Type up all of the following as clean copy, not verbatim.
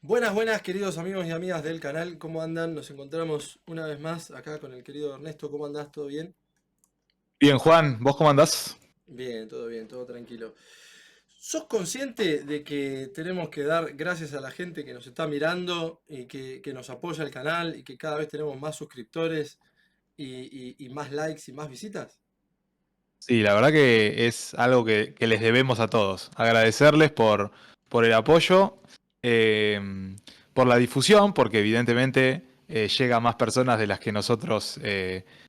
Buenas, buenas, queridos amigos y amigas del canal, ¿cómo andan? Nos encontramos una vez más acá con el querido Ernesto, ¿cómo andás? ¿Todo bien? Bien, Juan, ¿vos cómo andás? Bien, todo tranquilo. ¿Sos consciente de que tenemos que dar gracias a la gente que nos está mirando y que nos apoya el canal y que cada vez tenemos más suscriptores y más likes y más visitas? Sí, la verdad que es algo que les debemos a todos. Agradecerles por el apoyo, eh, por la difusión, porque evidentemente llega a más personas de las que nosotros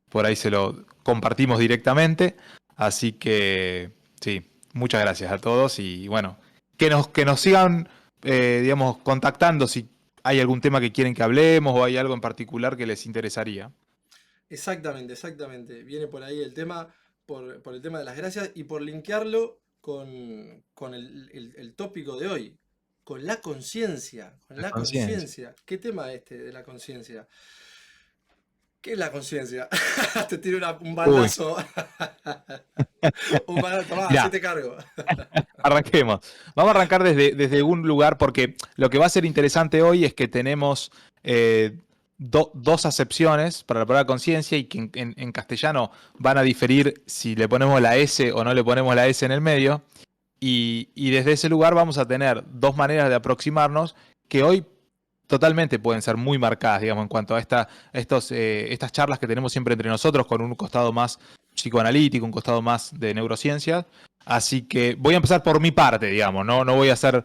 por ahí se lo compartimos directamente. Así que sí, muchas gracias a todos y bueno, que nos sigan, digamos, contactando si hay algún tema que quieren que hablemos o hay algo en particular que les interesaría. Exactamente, exactamente. Viene por ahí el tema, por el tema de las gracias y por linkearlo con el tópico de hoy, con la conciencia, con La la conciencia. conciencia. ¿Qué tema este de la conciencia? ¿Qué es la conciencia? Te tiro un Uy, baldazo. Un baldazo, tomá, mirá, hacete cargo. arranquemos. Vamos a arrancar desde un lugar porque lo que va a ser interesante hoy es que tenemos dos acepciones para la palabra conciencia y que en castellano van a diferir si le ponemos la S o no le ponemos la S en el medio. Y desde ese lugar vamos a tener dos maneras de aproximarnos que hoy totalmente pueden ser muy marcadas, digamos, en cuanto a estas charlas que tenemos siempre entre nosotros, con un costado más psicoanalítico, un costado más de neurociencia. Así que voy a empezar por mi parte, digamos, no voy a hacer,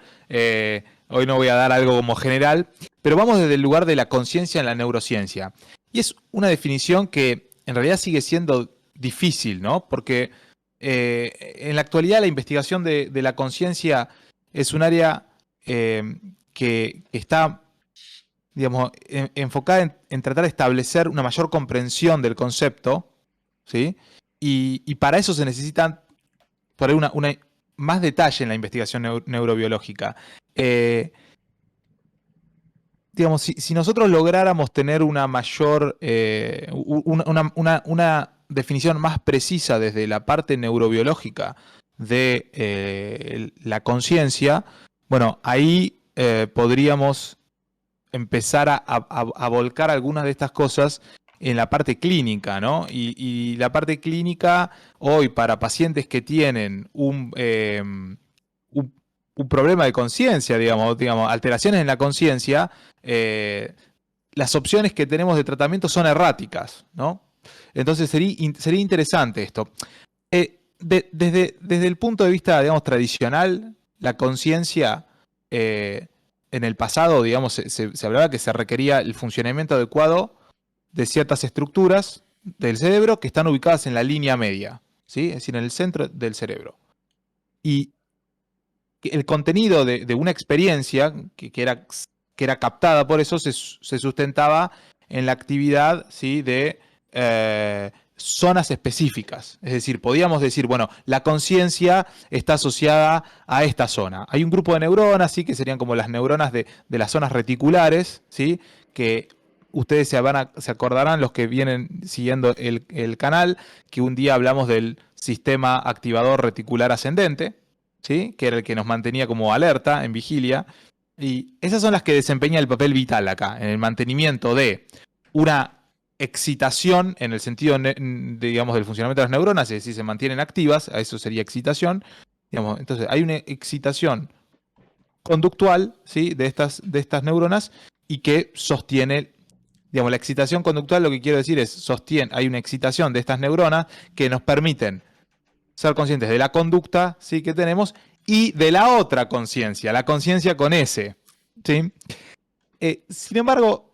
hoy no voy a dar algo como general, pero vamos desde el lugar de la conciencia en la neurociencia. Y es una definición que en realidad sigue siendo difícil, ¿no? Porque en la actualidad la investigación de la conciencia es un área que está, digamos, enfocada en tratar de establecer una mayor comprensión del concepto, ¿sí? Y para eso se necesitan por ahí más detalle en la investigación neurobiológica. Eh, digamos, si nosotros lográramos tener una mayor, una definición más precisa desde la parte neurobiológica de la conciencia, bueno, ahí podríamos empezar a volcar algunas de estas cosas en la parte clínica, ¿no? Y la parte clínica hoy para pacientes que tienen un problema de conciencia, digamos, alteraciones en la conciencia, eh, las opciones que tenemos de tratamiento son erráticas, ¿no? Entonces sería interesante esto. Desde el punto de vista, digamos, tradicional, la conciencia en el pasado, digamos, se hablaba que se requería el funcionamiento adecuado de ciertas estructuras del cerebro que están ubicadas en la línea media, ¿sí? Es decir, en el centro del cerebro. Y el contenido de una experiencia que era captada por eso se sustentaba en la actividad, ¿sí? De zonas específicas. Es decir, podíamos decir, bueno, la conciencia está asociada a esta zona. Hay un grupo de neuronas, ¿sí? Que serían como las neuronas de las zonas reticulares, ¿sí? Que ustedes se acordarán, los que vienen siguiendo el canal, que un día hablamos del sistema activador reticular ascendente, ¿sí? Que era el que nos mantenía como alerta, en vigilia. Y esas son las que desempeñan el papel vital acá, en el mantenimiento de una excitación en el sentido, digamos, del funcionamiento de las neuronas, es decir, se mantienen activas, a eso sería excitación. Digamos, entonces, hay una excitación conductual, ¿sí? de estas neuronas y que sostiene, digamos, la excitación conductual, lo que quiero decir es, hay una excitación de estas neuronas que nos permiten ser conscientes de la conducta, ¿sí? que tenemos y de la otra conciencia, la conciencia con S. ¿Sí? Sin embargo,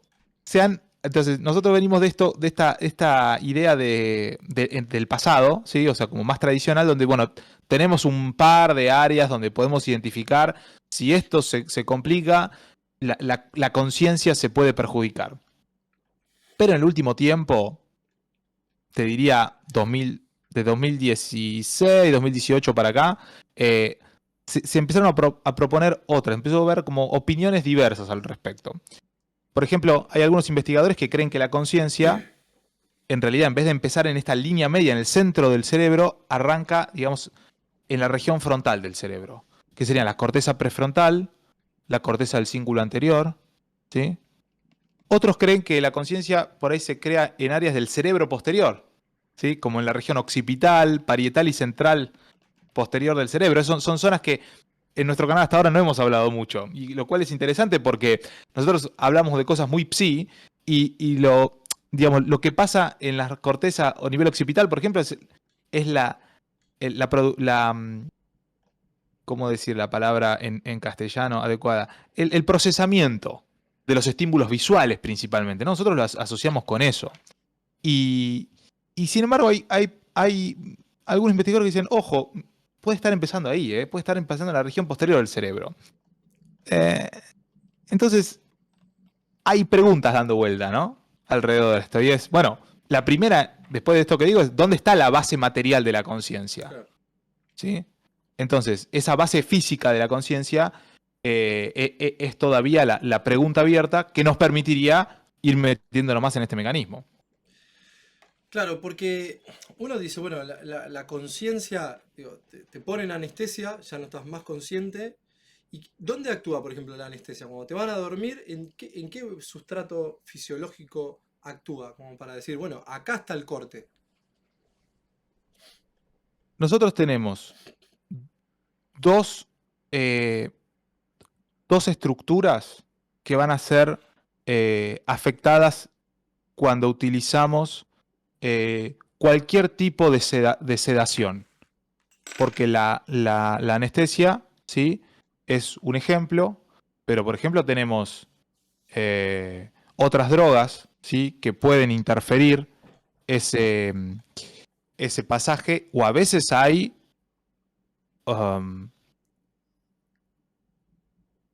entonces, nosotros venimos de esta idea del pasado, ¿sí? O sea, como más tradicional, donde, bueno, tenemos un par de áreas donde podemos identificar si esto se complica, la conciencia se puede perjudicar. Pero en el último tiempo, te diría de 2016, 2018 para acá, se empezaron a proponer otras, empezó a haber como opiniones diversas al respecto. Por ejemplo, hay algunos investigadores que creen que la conciencia, en realidad, en vez de empezar en esta línea media, en el centro del cerebro, arranca, digamos, en la región frontal del cerebro, que serían la corteza prefrontal, la corteza del cíngulo anterior, ¿sí? Otros creen que la conciencia por ahí se crea en áreas del cerebro posterior, ¿sí? Como en la región occipital, parietal y central posterior del cerebro. Son zonas que en nuestro canal hasta ahora no hemos hablado mucho, y lo cual es interesante porque nosotros hablamos de cosas muy psi y digamos, lo que pasa en la corteza o nivel occipital, por ejemplo, es ¿cómo decir la palabra en castellano adecuada? El procesamiento de los estímulos visuales principalmente, ¿no? Nosotros lo asociamos con eso. Y, y sin embargo hay algunos investigadores que dicen, ojo, puede estar empezando ahí, ¿eh? Puede estar empezando en la región posterior del cerebro. Eh, entonces, hay preguntas dando vuelta, ¿no? Alrededor de esto. Y es, bueno, la primera, después de esto que digo, es ¿dónde está la base material de la conciencia? Claro. ¿Sí? Entonces, esa base física de la conciencia es todavía la pregunta abierta que nos permitiría ir metiéndonos más en este mecanismo. Claro, porque uno dice, bueno, la conciencia, digo, te ponen anestesia, ya no estás más consciente. ¿Y dónde actúa, por ejemplo, la anestesia? Cuando te van a dormir, en qué sustrato fisiológico actúa? Como para decir, bueno, acá está el corte. Nosotros tenemos dos, eh, dos estructuras que van a ser afectadas cuando utilizamos cualquier tipo de sedación. Porque la anestesia, ¿sí? Es un ejemplo, pero por ejemplo tenemos otras drogas, ¿sí? Que pueden interferir ese, ese pasaje, o a veces hay um,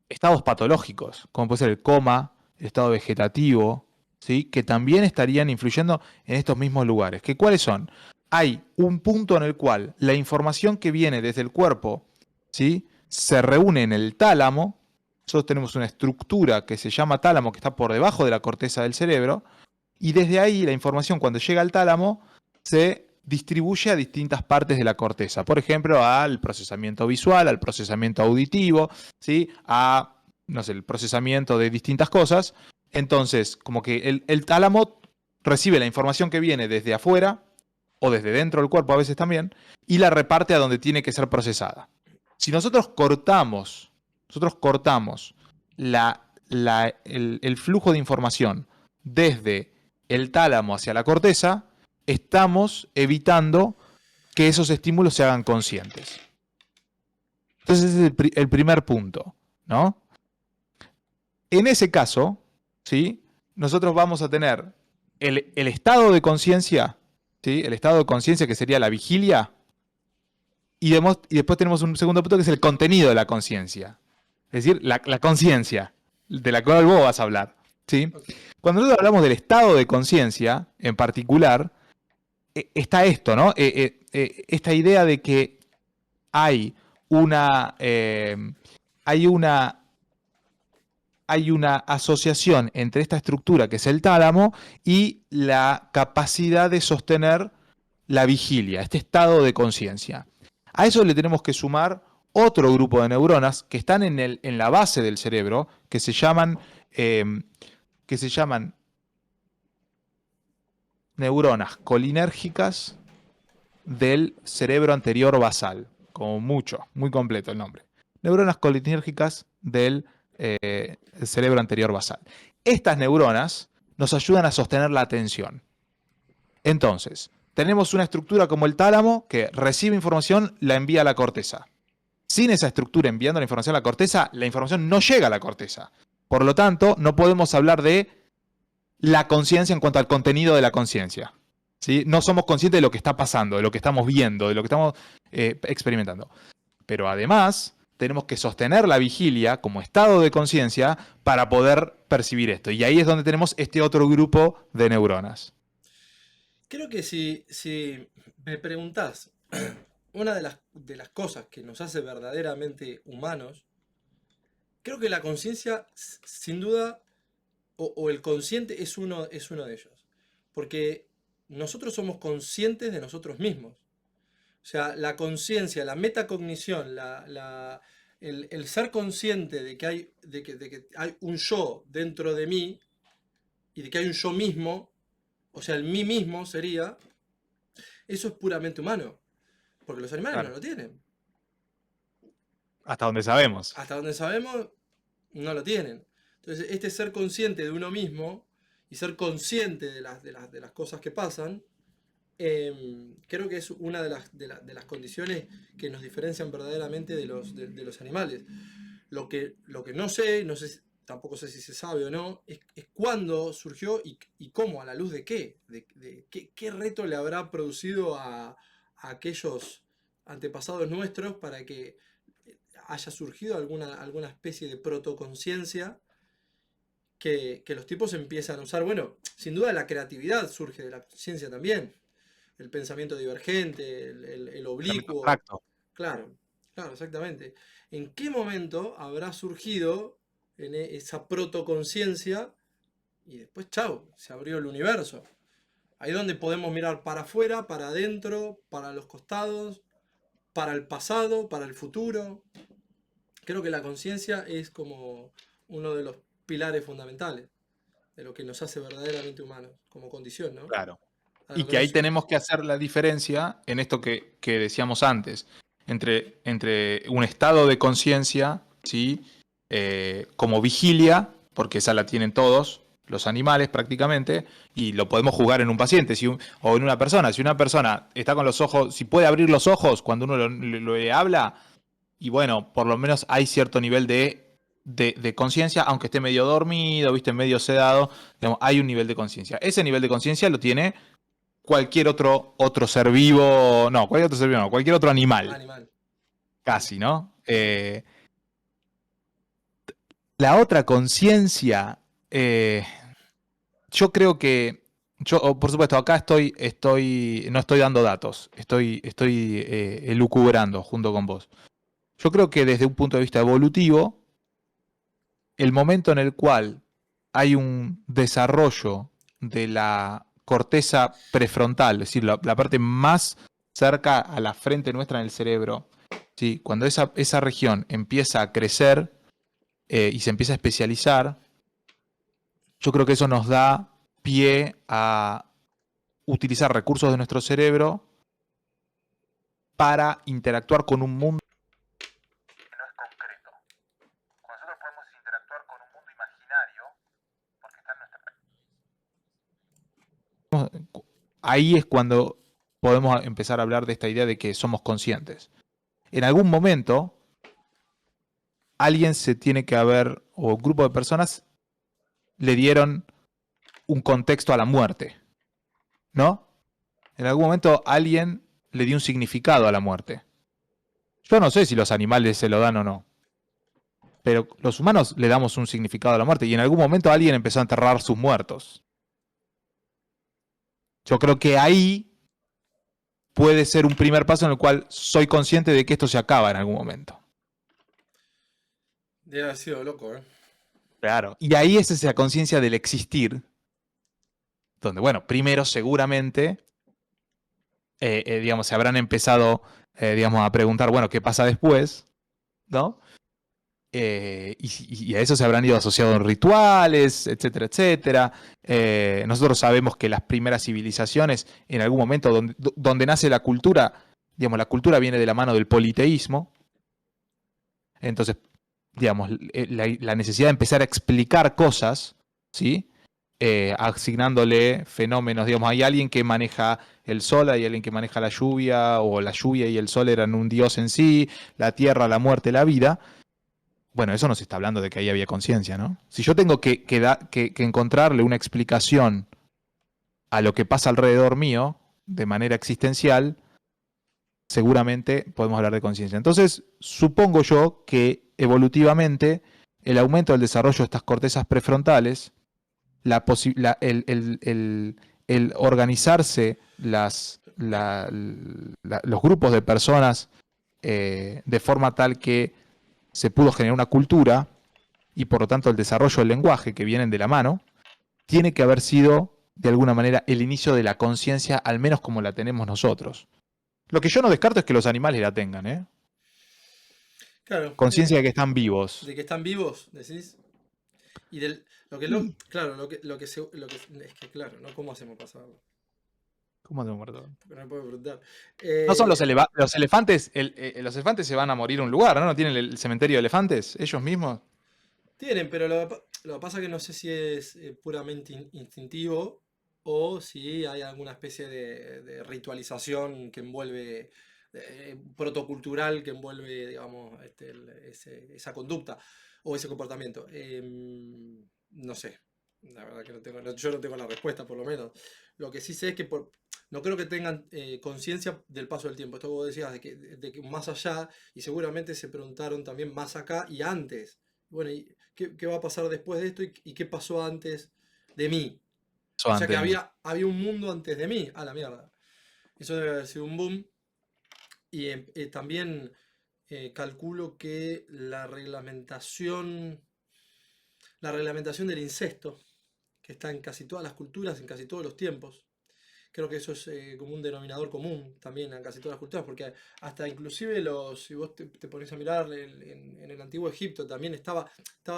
estados patológicos, como puede ser el coma, el estado vegetativo, ¿sí? Que también estarían influyendo en estos mismos lugares. ¿Que cuáles son? Hay un punto en el cual la información que viene desde el cuerpo, ¿sí? Se reúne en el tálamo. Nosotros tenemos una estructura que se llama tálamo, que está por debajo de la corteza del cerebro, y desde ahí la información cuando llega al tálamo se distribuye a distintas partes de la corteza. Por ejemplo, al procesamiento visual, al procesamiento auditivo, ¿sí? A, no sé, el procesamiento de distintas cosas. Entonces, como que el tálamo recibe la información que viene desde afuera o desde dentro del cuerpo a veces también y la reparte a donde tiene que ser procesada. Si nosotros cortamos el flujo de información desde el tálamo hacia la corteza, estamos evitando que esos estímulos se hagan conscientes. Entonces ese es el primer punto, ¿no? En ese caso, ¿sí? Nosotros vamos a tener el estado de conciencia, ¿sí? El estado de conciencia que sería la vigilia, y después tenemos un segundo punto que es el contenido de la conciencia. Es decir, la conciencia de la cual vos vas a hablar, ¿sí? Ok. Cuando nosotros hablamos del estado de conciencia, en particular, está esto, ¿no? Esta idea de que hay una, hay una, hay una asociación entre esta estructura que es el tálamo y la capacidad de sostener la vigilia, este estado de conciencia. A eso le tenemos que sumar otro grupo de neuronas que están en la base del cerebro, eh, que se llaman neuronas colinérgicas del cerebro anterior basal, como mucho, muy completo el nombre. Neuronas colinérgicas del cerebro anterior basal. Estas neuronas nos ayudan a sostener la atención. Entonces, tenemos una estructura como el tálamo que recibe información, la envía a la corteza. Sin esa estructura enviando la información a la corteza, la información no llega a la corteza. Por lo tanto, no podemos hablar de la conciencia en cuanto al contenido de la conciencia. ¿Sí? No somos conscientes de lo que está pasando, de lo que estamos viendo, de lo que estamos experimentando. Pero además, tenemos que sostener la vigilia como estado de conciencia para poder percibir esto. Y ahí es donde tenemos este otro grupo de neuronas. Creo que si me preguntás, una de las cosas que nos hace verdaderamente humanos, creo que la conciencia, sin duda, o el consciente es uno de ellos. Porque nosotros somos conscientes de nosotros mismos. O sea, la conciencia, la metacognición, el ser consciente de que hay un yo dentro de mí y de que hay un yo mismo, o sea, el mí mismo sería, eso es puramente humano, porque los animales no Claro. lo tienen. Hasta donde sabemos. Hasta donde sabemos, no lo tienen. Entonces, este ser consciente de uno mismo y ser consciente de las cosas que pasan, creo que es una de las condiciones que nos diferencian verdaderamente de los animales. Lo que no sé, tampoco sé si se sabe o no, es cuándo surgió y cómo, a la luz de qué, qué reto le habrá producido a aquellos antepasados nuestros para que haya surgido alguna especie de protoconciencia que los tipos empiezan a usar. Bueno, sin duda la creatividad surge de la conciencia también, el pensamiento divergente, el Pensamiento oblicuo. abstracto. Claro, claro, exactamente. ¿En qué momento habrá surgido esa protoconciencia? Y después, chao, se abrió el universo. Ahí donde podemos mirar para afuera, para adentro, para los costados, para el pasado, para el futuro. Creo que la conciencia es como uno de los pilares fundamentales de lo que nos hace verdaderamente humanos, como condición, ¿no? Claro. A Y lo que que ahí nos... tenemos que hacer la diferencia en esto que decíamos antes, entre un estado de conciencia, ¿sí? Como vigilia, porque esa la tienen todos los animales prácticamente, y lo podemos jugar en un paciente o en una persona. Si una persona está con los ojos, si puede abrir los ojos cuando uno le habla, y bueno, por lo menos hay cierto nivel de conciencia, aunque esté medio dormido, viste, medio sedado, digamos, hay un nivel de conciencia. Ese nivel de conciencia lo tiene cualquier otro ser vivo, no, cualquier otro ser vivo, no, cualquier otro animal, Animal. casi, ¿no? La otra conciencia, yo creo que, por supuesto, acá no estoy dando datos, estoy elucubrando junto con vos. Yo creo que desde un punto de vista evolutivo, el momento en el cual hay un desarrollo de la corteza prefrontal, es decir, la parte más cerca a la frente nuestra en el cerebro, ¿sí? Cuando esa región empieza a crecer y se empieza a especializar, yo creo que eso nos da pie a utilizar recursos de nuestro cerebro para interactuar con un mundo que no es concreto. Nosotros podemos interactuar con un mundo imaginario porque está en nuestra... Ahí es cuando podemos empezar a hablar de esta idea de que somos conscientes. En algún momento, alguien se tiene que haber, o un grupo de personas le dieron un contexto a la muerte, ¿no? En algún momento alguien le dio un significado a la muerte. Yo no sé si los animales se lo dan o no, pero los humanos le damos un significado a la muerte y en algún momento alguien empezó a enterrar sus muertos. Yo creo que ahí puede ser un primer paso en el cual soy consciente de que esto se acaba en algún momento. Debe haber sido loco, ¿eh? Claro. Y ahí es esa conciencia del existir, donde, bueno, primero seguramente, digamos, se habrán empezado, digamos, a preguntar, bueno, ¿qué pasa después? ¿No? Y a eso se habrán ido asociados rituales, etcétera, etcétera. Nosotros sabemos que las primeras civilizaciones, en algún momento donde nace la cultura, digamos, la cultura viene de la mano del politeísmo. Entonces, digamos, la necesidad de empezar a explicar cosas, ¿sí? Asignándole fenómenos, digamos, hay alguien que maneja el sol, hay alguien que maneja la lluvia, o la lluvia y el sol eran un dios en sí, la tierra, la muerte, la vida. Bueno, eso nos está hablando de que ahí había conciencia, ¿no? Si yo tengo que encontrarle una explicación a lo que pasa alrededor mío, de manera existencial, seguramente podemos hablar de conciencia. Entonces, supongo yo que evolutivamente el aumento del desarrollo de estas cortezas prefrontales, el organizarse los grupos de personas de forma tal que se pudo generar una cultura y por lo tanto el desarrollo del lenguaje que vienen de la mano, tiene que haber sido de alguna manera el inicio de la conciencia, al menos como la tenemos nosotros. Lo que yo no descarto es que los animales la tengan, ¿eh? Claro, Conciencia de que están vivos. de que están vivos, decís. Y del, lo que lo, Y, claro, es que claro, ¿no? ¿Cómo hacemos pasarlo? ¿cómo te muerto? Porque no me puedo preguntar. No son Eh, los elefantes, los elefantes se van a morir en un lugar, ¿no? ¿No tienen el cementerio de elefantes ellos mismos? Tienen, pero lo que pasa es que no sé si es puramente instintivo o si hay alguna especie de ritualización que envuelve, protocultural que envuelve, digamos, esa conducta o ese comportamiento. No sé, la verdad que yo no tengo la respuesta por lo menos. Lo que sí sé es que no creo que tengan conciencia del paso del tiempo. Esto que vos decías, de que más allá, y seguramente se preguntaron también más acá y antes. Bueno, ¿y qué va a pasar después de esto y qué pasó antes de mí? Eso O sea antes que de mí. había un mundo antes de mí, a la mierda. Eso debe haber sido un boom. Y también calculo que la reglamentación del incesto, que está en casi todas las culturas, en casi todos los tiempos, creo que eso es como un denominador común también en casi todas las culturas, porque hasta inclusive si vos te pones a mirar en el antiguo Egipto también estaba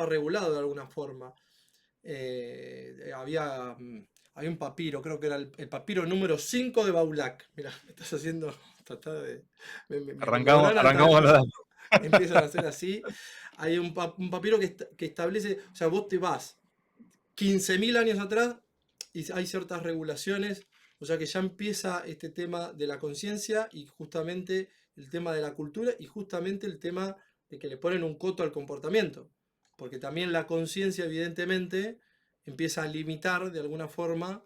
regulado de alguna forma. Había un papiro, creo que era el papiro número 5 de Baulac. Mira, me estás haciendo tratar de. Me Arrancamos, logran hasta arrancamos con empezar. los Empiezan a hacer así. Hay un papiro que establece, o sea, vos te vas 15.000 años atrás y hay ciertas regulaciones, o sea que ya empieza este tema de la conciencia y justamente el tema de la cultura y justamente el tema de que le ponen un coto al comportamiento, porque también la conciencia evidentemente empieza a limitar de alguna forma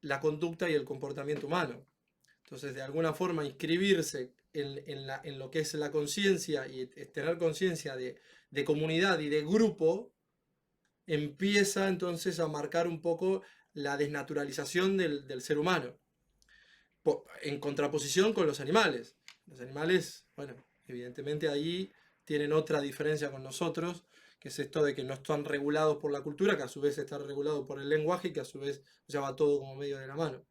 la conducta y el comportamiento humano. Entonces, de alguna forma, inscribirse en lo que es la conciencia y tener conciencia de comunidad y de grupo empieza entonces a marcar un poco la desnaturalización del ser humano, en contraposición con los animales. Los animales, bueno, evidentemente ahí tienen otra diferencia con nosotros, que es esto de que no están regulados por la cultura, que a su vez está regulado por el lenguaje y que a su vez ya va todo como medio de la mano.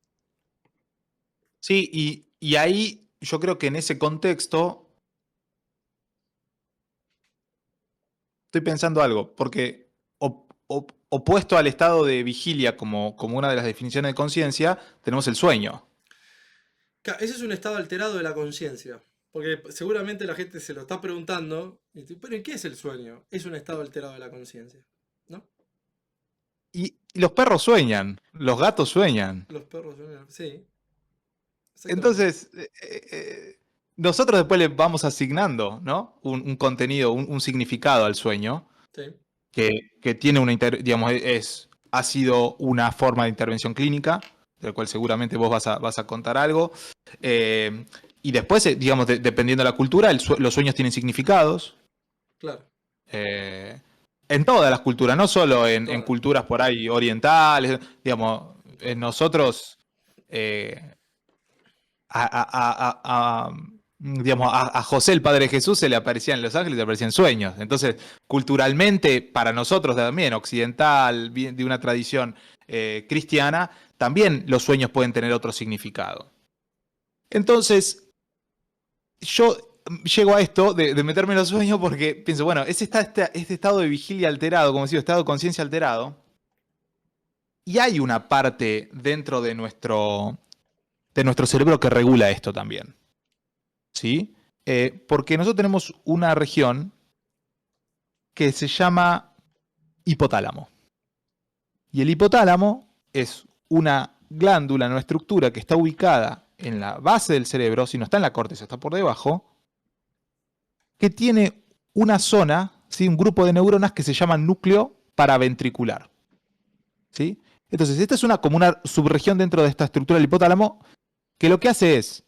Sí, y ahí yo creo que en ese contexto estoy pensando algo, porque opuesto al estado de vigilia como una de las definiciones de conciencia, tenemos el sueño. Ese es un estado alterado de la conciencia. Porque seguramente la gente se lo está preguntando, pero ¿y qué es el sueño? Es un estado alterado de la conciencia, ¿no? Y los perros sueñan, los gatos sueñan. Los perros sueñan, sí, exactamente. Entonces, nosotros después le vamos asignando, ¿no? Un contenido, un significado al sueño, Sí, que tiene digamos, ha sido una forma de intervención clínica, del cual seguramente vos vas a contar algo. Eh, y después, digamos, dependiendo de la cultura, los sueños tienen significados. claro, eh, en todas las culturas, no solo en todas. culturas por ahí orientales, digamos, en nosotros, eh, digamos, a José, el Padre de Jesús, se le aparecían en los ángeles, le aparecían sueños. Entonces, culturalmente, para nosotros también, occidental, de una tradición cristiana, también los sueños pueden tener otro significado. Entonces, yo llego a esto de meterme en los sueños porque pienso, bueno, este estado de vigilia alterado, como decía, estado de conciencia alterado, y hay una parte dentro de nuestro cerebro que regula esto también. ¿Sí? Porque nosotros tenemos una región que se llama hipotálamo. Y el hipotálamo es una glándula, una estructura que está ubicada en la base del cerebro, si no está en la corteza, está por debajo, que tiene una zona, ¿sí? Un grupo de neuronas que se llama núcleo paraventricular. ¿Sí? Entonces, esta es como una subregión dentro de esta estructura del hipotálamo que lo que hace es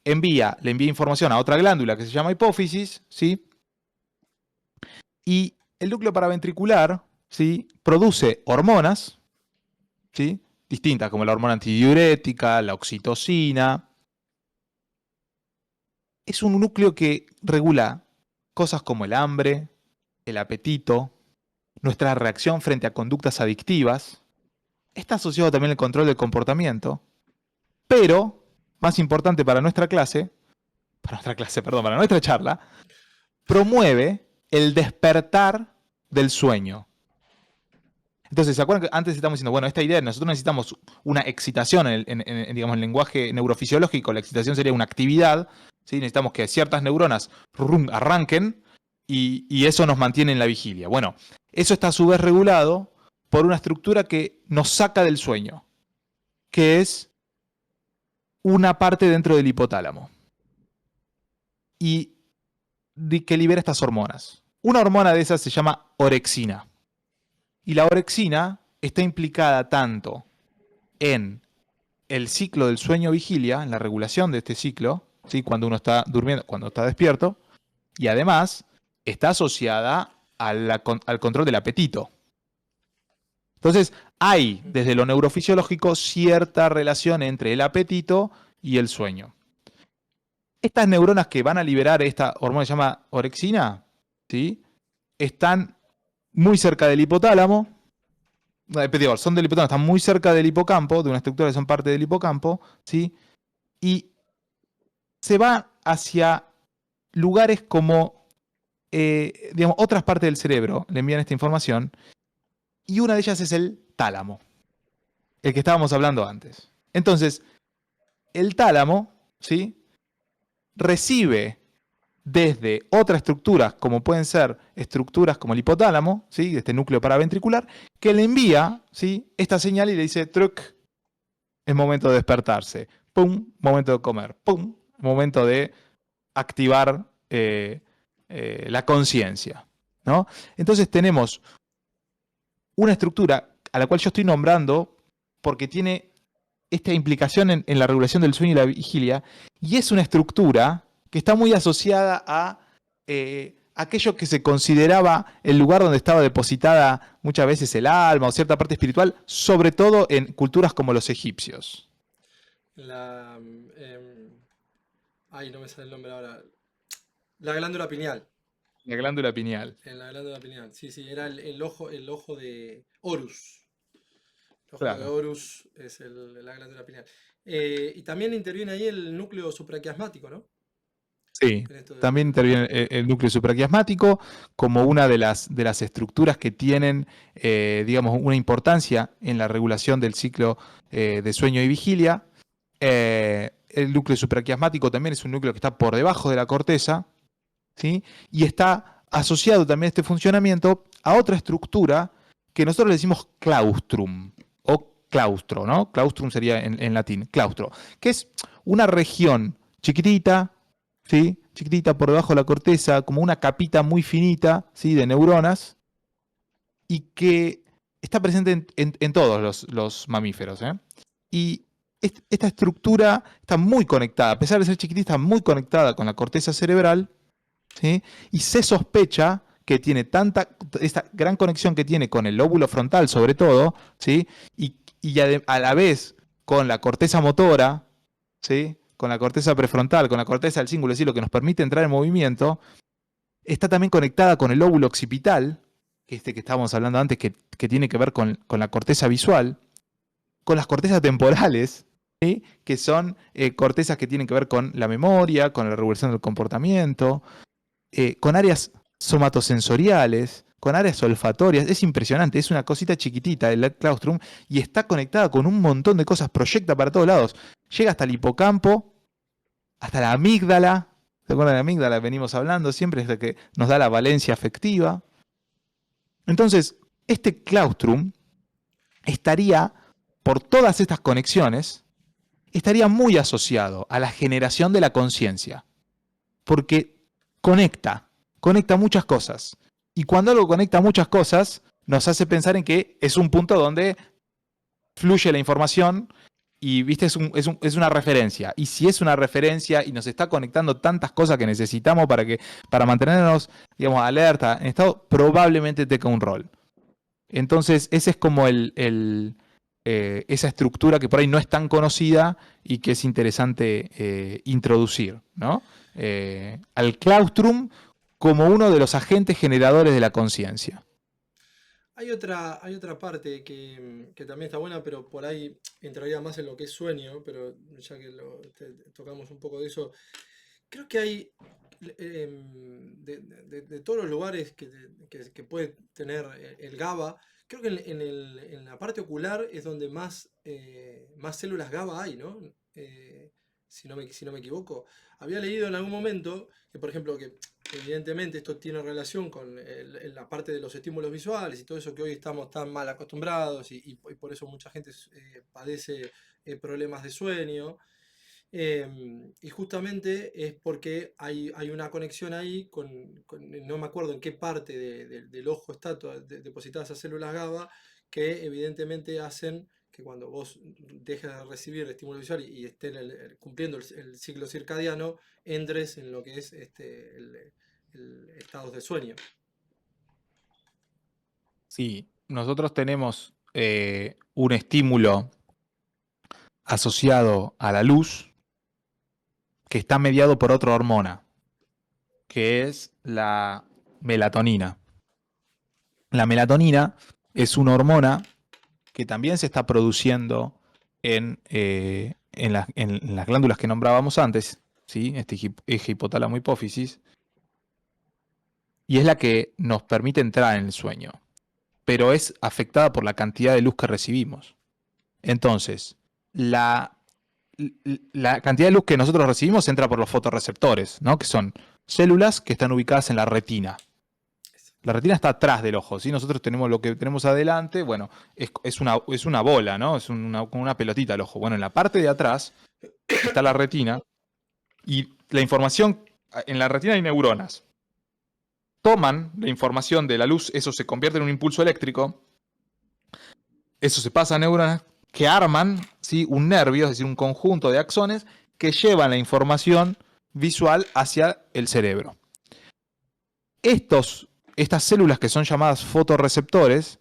le envía información a otra glándula que se llama hipófisis, ¿sí? Y el núcleo paraventricular, ¿sí? Produce hormonas, ¿sí? Distintas, como la hormona antidiurética, la oxitocina. Es un núcleo que regula cosas como el hambre, el apetito, nuestra reacción frente a conductas adictivas. Está asociado también al control del comportamiento, pero, más importante para nuestra clase, perdón, para nuestra charla, promueve el despertar del sueño. Entonces, ¿se acuerdan que antes estamos diciendo, bueno, esta idea, nosotros necesitamos una excitación digamos, en el lenguaje neurofisiológico, la excitación sería una actividad, ¿sí? Necesitamos que ciertas neuronas arranquen y eso nos mantiene en la vigilia. Bueno, eso está a su vez regulado por una estructura que nos saca del sueño, que es una parte dentro del hipotálamo y que libera estas hormonas. Una hormona de esas se llama orexina. Y la orexina está implicada tanto en el ciclo del sueño-vigilia, en la regulación de este ciclo, ¿sí? Cuando uno está durmiendo, cuando está despierto, y además está asociada al control del apetito. Entonces, hay desde lo neurofisiológico cierta relación entre el apetito y el sueño. Estas neuronas que van a liberar esta hormona que se llama orexina, ¿sí? Están muy cerca del hipotálamo, son del hipotálamo, están muy cerca del hipocampo, de una estructura que son parte del hipocampo, ¿sí? Y se va hacia lugares como, digamos, otras partes del cerebro le envían esta información, y una de ellas es el tálamo, el que estábamos hablando antes. Entonces, el tálamo, ¿sí? Recibe desde otras estructuras, como pueden ser estructuras como el hipotálamo, ¿sí? Este núcleo paraventricular, que le envía, ¿sí? Esta señal y le dice, truc, es momento de despertarse, pum, momento de comer, pum, momento de activar la conciencia, ¿no? Entonces tenemos una estructura a la cual yo estoy nombrando porque tiene esta implicación en la regulación del sueño y la vigilia, y es una estructura que está muy asociada a aquello que se consideraba el lugar donde estaba depositada muchas veces el alma o cierta parte espiritual, sobre todo en culturas como los egipcios. La, ay, no me sale el nombre ahora. La glándula pineal. La glándula pineal. En la glándula pineal. Sí, sí, era el ojo de Horus. El ojo de Claro. Horus es la glándula pineal. Y también interviene ahí el núcleo supraquiasmático, ¿no? Sí, En esto también del. interviene el núcleo supraquiasmático como una de las estructuras que tienen, digamos, una importancia en la regulación del ciclo de sueño y vigilia. El núcleo supraquiasmático también es un núcleo que está por debajo de la corteza, ¿sí? Y está asociado también este funcionamiento a otra estructura que nosotros le decimos claustrum o claustro, ¿no? Claustrum sería en latín, claustro, que es una región chiquitita, ¿sí? Chiquitita por debajo de la corteza, como una capita muy finita, ¿sí? De neuronas, y que está presente en todos los mamíferos, ¿eh? Y esta estructura está muy conectada, a pesar de ser chiquitita, está muy conectada con la corteza cerebral, ¿sí? Y se sospecha que tiene esta gran conexión que tiene con el lóbulo frontal sobre todo, ¿sí? Y a la vez con la corteza motora, ¿sí? Con la corteza prefrontal, con la corteza del cíngulo, es decir, lo que nos permite entrar en movimiento, está también conectada con el lóbulo occipital, que este que estábamos hablando antes, que tiene que ver con la corteza visual, con las cortezas temporales, ¿sí? Que son cortezas que tienen que ver con la memoria, con la regulación del comportamiento, con áreas somatosensoriales, con áreas olfatorias. Es impresionante, es una cosita chiquitita el claustrum y está conectada con un montón de cosas, proyecta para todos lados. Llega hasta el hipocampo, hasta la amígdala. ¿Se acuerdan de la amígdala? Venimos hablando siempre, es la que nos da la valencia afectiva. Entonces, este claustrum estaría, por todas estas conexiones, estaría muy asociado a la generación de la conciencia, porque conecta muchas cosas. Y cuando algo conecta muchas cosas, nos hace pensar en que es un punto donde fluye la información y, viste, es una referencia. Y si es una referencia y nos está conectando tantas cosas que necesitamos para mantenernos, digamos, alerta, en estado, probablemente tenga un rol. Entonces, ese es como esa estructura que por ahí no es tan conocida y que es interesante introducir, ¿no? Al claustrum como uno de los agentes generadores de la conciencia. Hay otra parte que también está buena, pero por ahí entraría más en lo que es sueño, pero ya que tocamos un poco de eso, creo que hay, de todos los lugares que puede tener el GABA, creo que en la parte ocular es donde más células GABA hay, ¿no? Si no me equivoco. Había leído en algún momento que, por ejemplo, que evidentemente esto tiene relación con la parte de los estímulos visuales y todo eso que hoy estamos tan mal acostumbrados y por eso mucha gente padece problemas de sueño. Y justamente es porque hay una conexión ahí no me acuerdo en qué parte del ojo está depositadas esas células GABA, que evidentemente hacen que cuando vos dejes de recibir estímulo visual y estés cumpliendo el ciclo circadiano, entres en lo que es el estado de sueño. Sí, nosotros tenemos un estímulo asociado a la luz que está mediado por otra hormona, que es la melatonina. La melatonina es una hormona que también se está produciendo en las glándulas que nombrábamos antes, ¿sí? Este eje hipotálamo-hipófisis, y es la que nos permite entrar en el sueño, pero es afectada por la cantidad de luz que recibimos. Entonces, la, la cantidad de luz que nosotros recibimos entra por los fotorreceptores, ¿no? Que son células que están ubicadas en la retina. La retina está atrás del ojo, ¿sí? Nosotros tenemos lo que tenemos adelante, bueno, es una bola, ¿no? Es como una pelotita el ojo. Bueno, en la parte de atrás está la retina y la información, en la retina hay neuronas. Toman la información de la luz, eso se convierte en un impulso eléctrico, eso se pasa a neuronas que arman, ¿sí? Un nervio, es decir, un conjunto de axones que llevan la información visual hacia el cerebro. Estas células que son llamadas fotorreceptores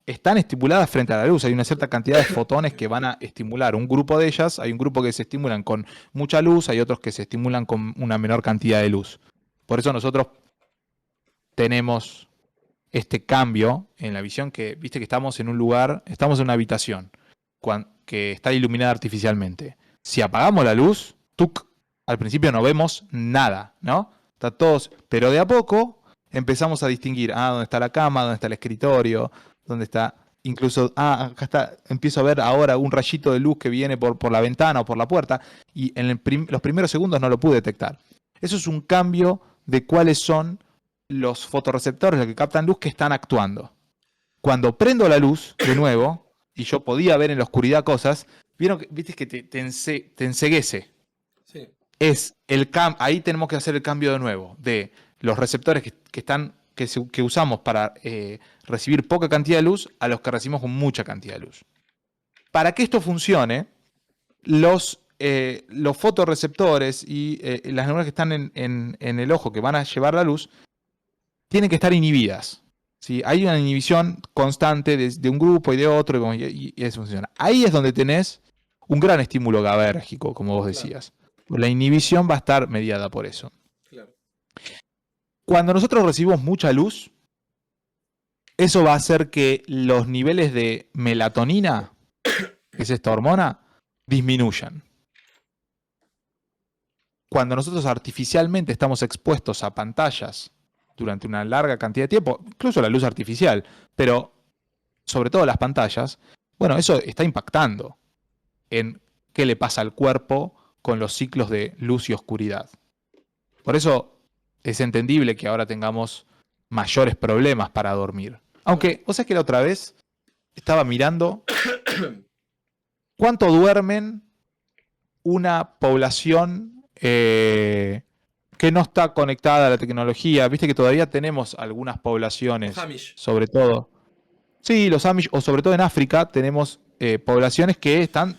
están estimuladas frente a la luz. Hay una cierta cantidad de fotones que van a estimular un grupo de ellas. Hay un grupo que se estimulan con mucha luz, hay otros que se estimulan con una menor cantidad de luz. Por eso nosotros tenemos este cambio en la visión que, viste que estamos en un lugar, estamos en una habitación que está iluminada artificialmente. Si apagamos la luz, al principio no vemos nada, ¿no? Está todos, pero de a poco empezamos a distinguir, dónde está la cama, dónde está el escritorio, dónde está, incluso, acá está, empiezo a ver ahora un rayito de luz que viene por la ventana o por la puerta, y en los primeros segundos no lo pude detectar. Eso es un cambio de cuáles son los fotorreceptores, los que captan luz, que están actuando. Cuando prendo la luz de nuevo, y yo podía ver en la oscuridad cosas, viste que te enceguece. Sí, Ahí tenemos que hacer el cambio de nuevo, de los receptores que usamos para recibir poca cantidad de luz a los que recibimos con mucha cantidad de luz. Para que esto funcione, los fotorreceptores y las neuronas que están en el ojo que van a llevar la luz tienen que estar inhibidas. ¿Sí? Hay una inhibición constante de un grupo y de otro y eso funciona. Ahí es donde tenés un gran estímulo GABAérgico, como vos claro, decías. La inhibición va a estar mediada por eso. claro. Cuando nosotros recibimos mucha luz, eso va a hacer que los niveles de melatonina, que es esta hormona, disminuyan. Cuando nosotros artificialmente estamos expuestos a pantallas durante una larga cantidad de tiempo, incluso la luz artificial, pero sobre todo las pantallas, bueno, eso está impactando en qué le pasa al cuerpo con los ciclos de luz y oscuridad. Por eso es entendible que ahora tengamos mayores problemas para dormir. Aunque, vos sabés que la otra vez estaba mirando cuánto duermen una población que no está conectada a la tecnología. Viste que todavía tenemos algunas poblaciones, Los Amish. sobre todo. Sí, los Amish, o sobre todo en África, tenemos poblaciones que están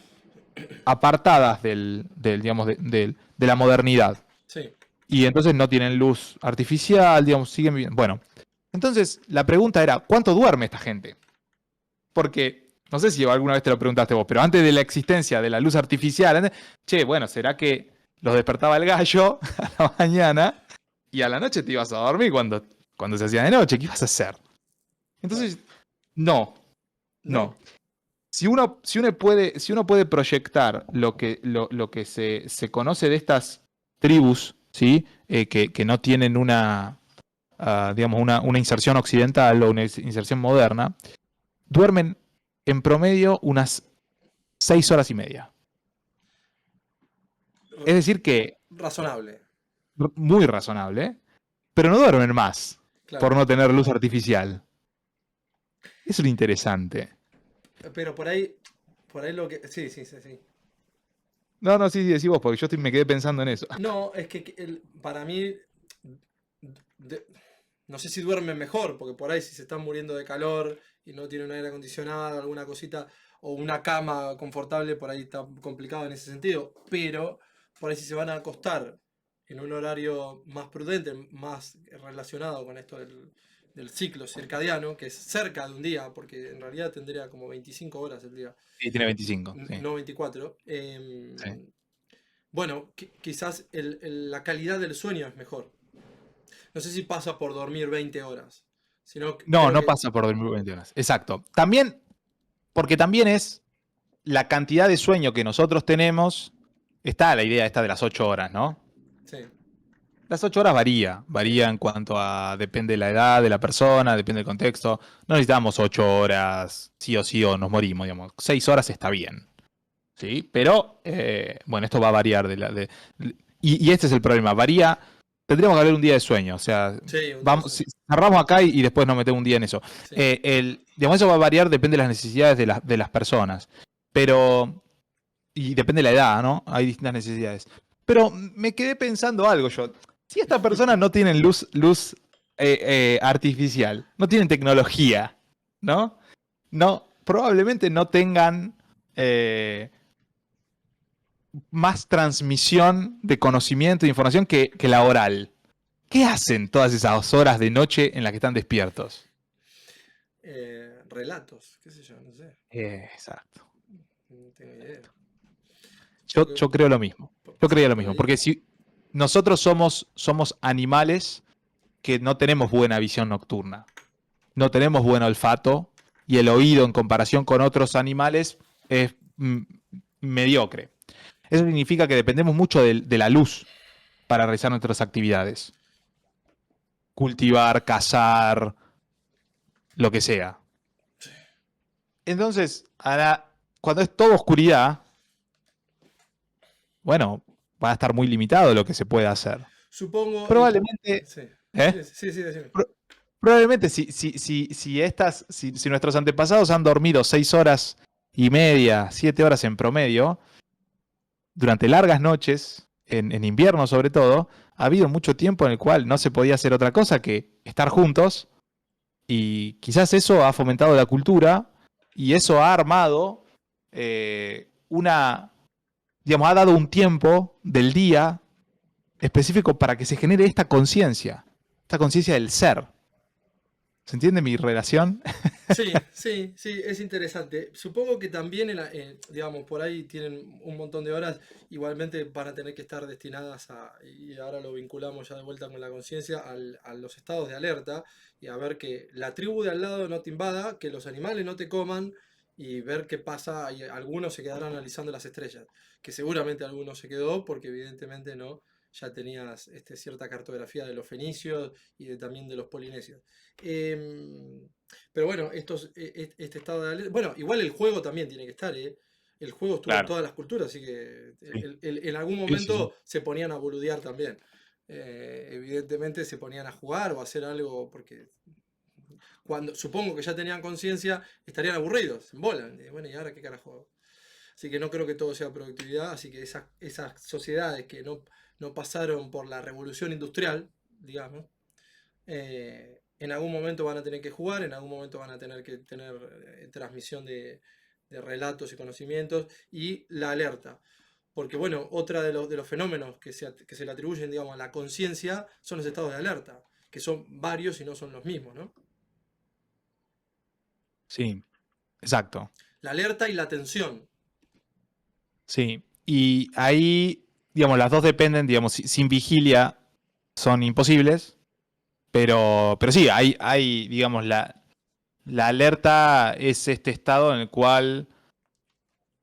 apartadas digamos, de la modernidad. Sí. Y entonces no tienen luz artificial, digamos, siguen viviendo. Bueno, entonces la pregunta era, ¿cuánto duerme esta gente? Porque, no sé si alguna vez te lo preguntaste vos, pero antes de la existencia de la luz artificial, bueno, ¿será que los despertaba el gallo a la mañana y a la noche te ibas a dormir cuando se hacía de noche? ¿Qué ibas a hacer? Entonces, no. Si uno puede proyectar lo que se conoce de estas tribus ¿sí? Que no tienen digamos, una inserción occidental o una inserción moderna, duermen en promedio unas 6 horas y media. Es decir que Razonable, muy razonable, pero no duermen más por claro. no tener luz artificial. Eso es lo interesante. Pero por ahí lo que... Sí, sí, sí, sí. No, no, sí, sí, decí vos, porque me quedé pensando en eso. No, es que para mí, de- no sé si duermen mejor, porque por ahí si se están muriendo de calor y no tienen un aire acondicionado, alguna cosita, o una cama confortable, por ahí está complicado en ese sentido. Pero por ahí si se van a acostar en un horario más prudente, más relacionado con esto del ciclo circadiano, que es cerca de un día, porque en realidad tendría como 25 horas el día, Sí, tiene 25, sí. no 24. Sí. Bueno, quizás la calidad del sueño es mejor. No sé si pasa por dormir 20 horas, sino No, creo no que... pasa por dormir 20 horas. Exacto. También, porque también es la cantidad de sueño que nosotros tenemos. Está la idea esta de las 8 horas, ¿no? Sí, Las 8 horas varía en cuanto a, depende de la edad de la persona, depende del contexto. No necesitamos 8 horas sí o sí o nos morimos, digamos. 6 horas está bien, ¿sí? Pero, bueno, esto va a variar. Y este es el problema, varía, tendríamos que hablar un día de sueño, o sea, sí, un día de vamos, sueño. cerramos acá y después nos metemos un día en eso. Sí. Digamos, eso va a variar, depende de las necesidades de las personas. Pero, y depende de la edad, ¿no? Hay distintas necesidades. Pero me quedé pensando algo yo. Si estas personas no tienen luz artificial, no tienen tecnología, ¿no? No, probablemente no tengan más transmisión de conocimiento e información que la oral. ¿Qué hacen todas esas horas de noche en las que están despiertos? Relatos, qué sé yo, no sé. Exacto. No tengo idea. Yo creo lo mismo. Yo Pasar creía el lo día mismo. ahí. Porque si nosotros somos animales que no tenemos buena visión nocturna, no tenemos buen olfato y el oído en comparación con otros animales es mediocre. Eso significa que dependemos mucho de la luz para realizar nuestras actividades. Cultivar, cazar, lo que sea. Entonces, cuando es toda oscuridad, bueno, va a estar muy limitado lo que se puede hacer. Supongo, Probablemente, sí, ¿eh? sí, sí, sí, decime. Pro- Probablemente si nuestros antepasados han dormido 6 horas y media, 7 horas en promedio, durante largas noches, en invierno sobre todo, ha habido mucho tiempo en el cual no se podía hacer otra cosa que estar juntos y quizás eso ha fomentado la cultura y eso ha armado digamos, ha dado un tiempo del día específico para que se genere esta conciencia del ser. ¿Se entiende mi relación? Sí, sí, sí, es interesante. Supongo que también, digamos, por ahí tienen un montón de horas, igualmente van a tener que estar destinadas a, y ahora lo vinculamos ya de vuelta con la conciencia, a los estados de alerta y a ver que la tribu de al lado no te invada, que los animales no te coman y ver qué pasa. Y algunos se quedaron analizando las estrellas, que seguramente algunos se quedó porque evidentemente no, ya tenías cierta cartografía de los fenicios y también de los polinesios. Em, pero bueno, este estado de alerta. Bueno, igual el juego también tiene que estar, ¿eh? El juego estuvo en Claro. todas las culturas, así que Sí, en algún sí, sí, sí. momento se ponían a boludear también. Evidentemente se ponían a jugar o a hacer algo, porque cuando supongo que ya tenían conciencia, estarían aburridos, se embolan. Bueno, ¿y ahora qué carajo hago? Así que no creo que todo sea productividad, así que esas sociedades que no pasaron por la revolución industrial, digamos, en algún momento van a tener que jugar, en algún momento van a tener que tener transmisión de relatos y conocimientos y la alerta. Porque bueno, otra de los fenómenos que se le atribuyen, digamos, a la conciencia son los estados de alerta, que son varios y no son los mismos, ¿no? Sí, exacto. La alerta y la atención. Sí. Y ahí, digamos, las dos dependen, digamos, sin vigilia son imposibles, pero sí, digamos, la alerta es este estado en el cual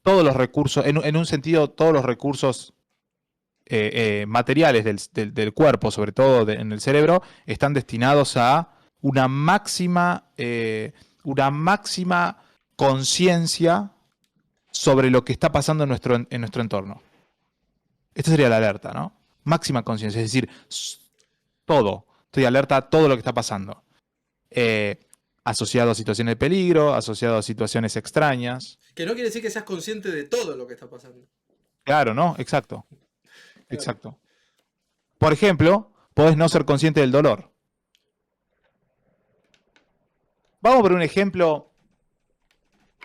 todos los recursos, en un sentido, todos los recursos materiales del cuerpo, sobre todo en el cerebro, están destinados a una máxima conciencia sobre lo que está pasando en nuestro entorno. Esta sería la alerta, ¿no? Máxima conciencia, es decir, todo. Estoy alerta a todo lo que está pasando. Asociado a situaciones de peligro, asociado a situaciones extrañas. Que no quiere decir que seas consciente de todo lo que está pasando. Claro, ¿no? Exacto, Claro. exacto. Por ejemplo, podés no ser consciente del dolor. Vamos por un ejemplo.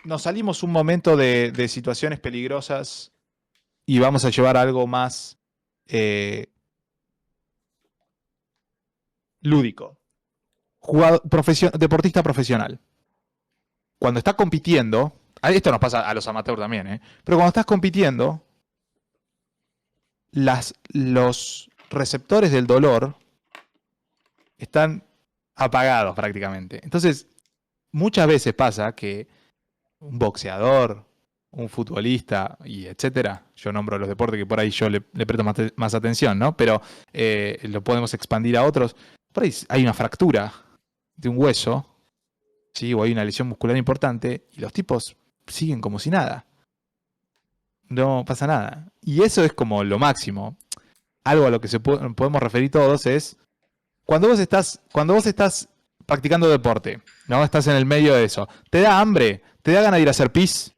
Nos salimos un momento de situaciones peligrosas y vamos a llevar algo más lúdico. Deportista profesional. Cuando está compitiendo, esto nos pasa a los amateurs también, pero cuando estás compitiendo, los receptores del dolor están apagados prácticamente. Entonces, muchas veces pasa que un boxeador, un futbolista y etcétera, yo nombro los deportes que por ahí yo le presto más atención, ¿no? Pero lo podemos expandir a otros. Por ahí hay una fractura de un hueso, ¿sí? O hay una lesión muscular importante y los tipos siguen como si nada. No pasa nada. Y eso es como lo máximo. Algo a lo que podemos referir todos es cuando vos estás practicando deporte, ¿no? Estás en el medio de eso. ¿Te da hambre? ¿Te da ganas de ir a hacer pis?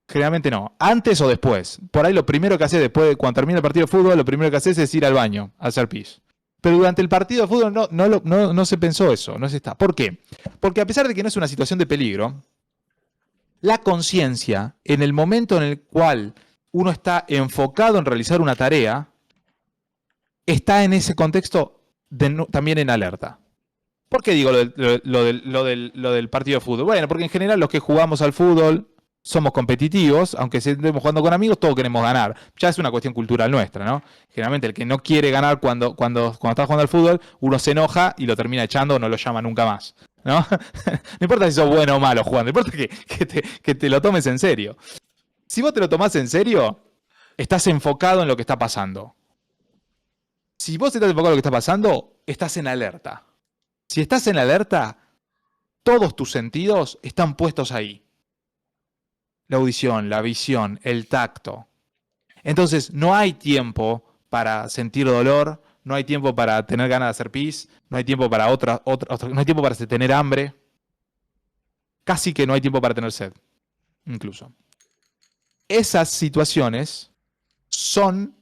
Generalmente no. ¿Antes o después? Por ahí lo primero que haces después, cuando termina el partido de fútbol, lo primero que haces es ir al baño a hacer pis. Pero durante el partido de fútbol no se pensó eso, no se está. ¿Por qué? Porque a pesar de que no es una situación de peligro, la conciencia, en el momento en el cual uno está enfocado en realizar una tarea, está en ese contexto también en alerta. ¿Por qué digo lo del partido de fútbol? Bueno, porque en general los que jugamos al fútbol somos competitivos, aunque estemos jugando con amigos, todos queremos ganar. Ya es una cuestión cultural nuestra, ¿no? Generalmente el que no quiere ganar cuando está jugando al fútbol, uno se enoja y lo termina echando o no lo llama nunca más, ¿no? No importa si sos bueno o malo jugando, importa que te lo tomes en serio. Si vos te lo tomás en serio, estás enfocado en lo que está pasando. Si vos estás enfocado en lo que está pasando, estás en alerta. Si estás en alerta, todos tus sentidos están puestos ahí. La audición, la visión, el tacto. Entonces, no hay tiempo para sentir dolor, no hay tiempo para tener ganas de hacer pis, no hay tiempo para no hay tiempo para tener hambre. Casi que no hay tiempo para tener sed, incluso. Esas situaciones son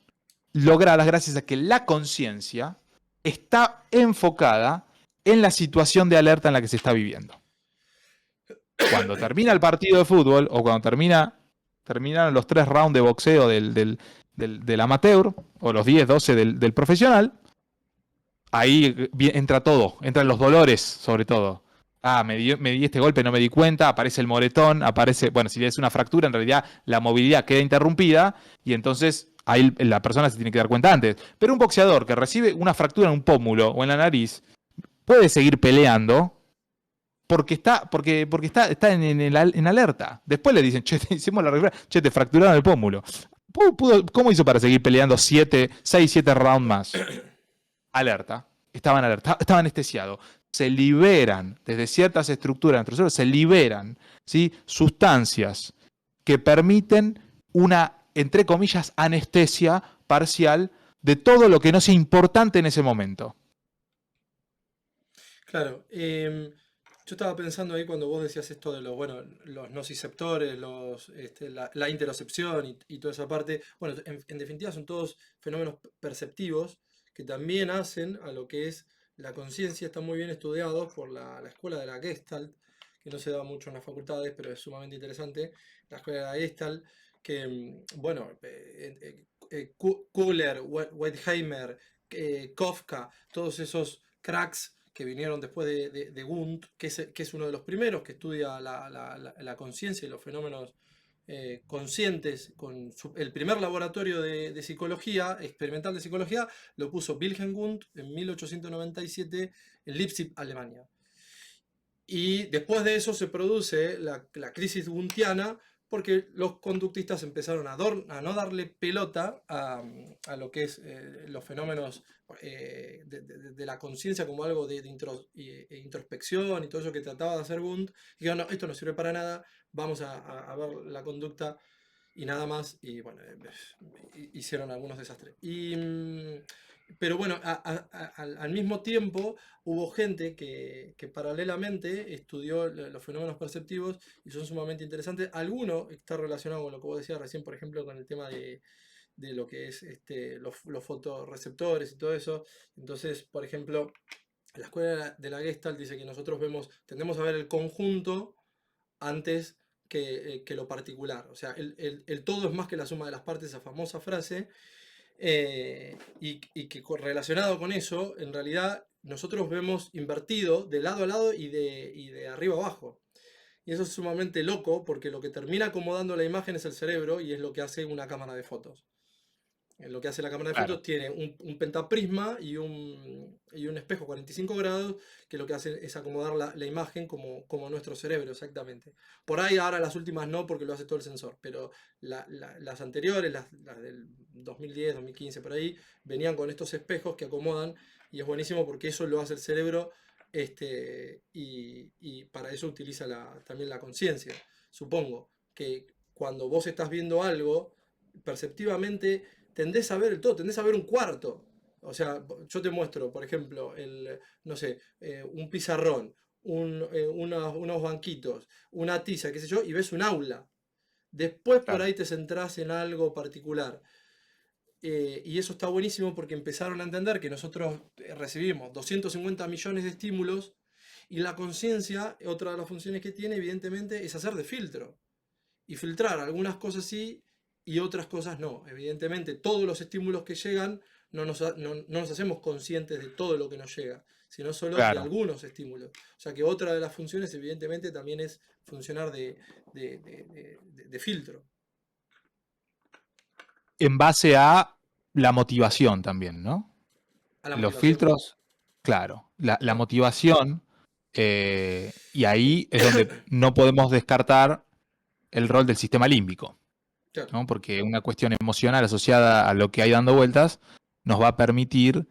logradas gracias a que la conciencia está enfocada en la situación de alerta en la que se está viviendo. Cuando termina el partido de fútbol o cuando terminaron los 3 rounds de boxeo del amateur o los 10, 12 del profesional, ahí entra todo, entran los dolores sobre todo. Me di este golpe, no me di cuenta, aparece el moretón, bueno, si es una fractura, en realidad la movilidad queda interrumpida y entonces ahí la persona se tiene que dar cuenta antes. Pero un boxeador que recibe una fractura en un pómulo o en la nariz puede seguir peleando porque está en alerta. Después le dicen, che, te hicimos la regla, che, te fracturaron el pómulo. ¿Cómo hizo para seguir peleando 6, 7 rounds más? Alerta. Estaba en alerta, estaba anestesiado. Se liberan, desde ciertas estructuras de nuestro cerebro, se liberan, ¿sí?, sustancias que permiten una, entre comillas, anestesia parcial de todo lo que no sea importante en ese momento. Claro. Yo estaba pensando ahí cuando vos decías esto de los nociceptores, la interocepción y toda esa parte. Bueno, en definitiva son todos fenómenos perceptivos que también hacen a lo que es la conciencia. Están muy bien estudiados por la escuela de la Gestalt, que no se da mucho en las facultades, pero es sumamente interesante. La escuela de la Gestalt, que, bueno, Kuhler, Wertheimer, Kafka, todos esos cracks que vinieron después de Wundt, que es uno de los primeros que estudia la conciencia y los fenómenos conscientes. El primer laboratorio de psicología, experimental de psicología, lo puso Wilhelm Wundt en 1897 en Leipzig, Alemania. Y después de eso se produce la crisis wundtiana, porque los conductistas empezaron a no darle pelota a lo que es los fenómenos de la conciencia como algo de introspección y todo eso que trataba de hacer Wundt. Y dijeron, no, esto no sirve para nada, vamos a ver la conducta y nada más. Y bueno, hicieron algunos desastres. Pero bueno, al mismo tiempo hubo gente que paralelamente estudió los fenómenos perceptivos y son sumamente interesantes. Alguno está relacionado con lo que vos decías recién, por ejemplo, con el tema de lo que es los fotorreceptores y todo eso. Entonces, por ejemplo, la escuela de la Gestalt dice que nosotros tendemos a ver el conjunto antes que lo particular. O sea, el todo es más que la suma de las partes, esa famosa frase. Y que relacionado con eso, en realidad nosotros vemos invertido de lado a lado y de arriba a abajo. Y eso es sumamente loco porque lo que termina acomodando la imagen es el cerebro y es lo que hace una cámara de fotos. Lo que hace la cámara de Claro. fotos tiene un pentaprisma y un espejo 45 grados que lo que hace es acomodar la imagen como nuestro cerebro, exactamente. Por ahí ahora las últimas no porque lo hace todo el sensor, pero las anteriores, las del 2010, 2015, por ahí, venían con estos espejos que acomodan y es buenísimo porque eso lo hace el cerebro y para eso utiliza también la conciencia. Supongo que cuando vos estás viendo algo, perceptivamente tendés a ver el todo, tendés a ver un cuarto. O sea, yo te muestro, por ejemplo, no sé, un pizarrón, unos banquitos, una tiza, qué sé yo, y ves un aula. Después por Claro. ahí te centrás en algo particular. Y eso está buenísimo porque empezaron a entender que nosotros recibimos 250 millones de estímulos y la conciencia, otra de las funciones que tiene, evidentemente, es hacer de filtro y filtrar algunas cosas sí y otras cosas no. Evidentemente, todos los estímulos que llegan no nos hacemos conscientes de todo lo que nos llega, sino solo de Claro. algunos estímulos. O sea que otra de las funciones, evidentemente, también es funcionar de filtro. En base a la motivación también, ¿no? A la Los motivación. filtros, claro. La Claro, motivación, y ahí es donde no podemos descartar el rol del sistema límbico, claro. ¿no? Porque una cuestión emocional asociada a lo que hay dando vueltas nos va a permitir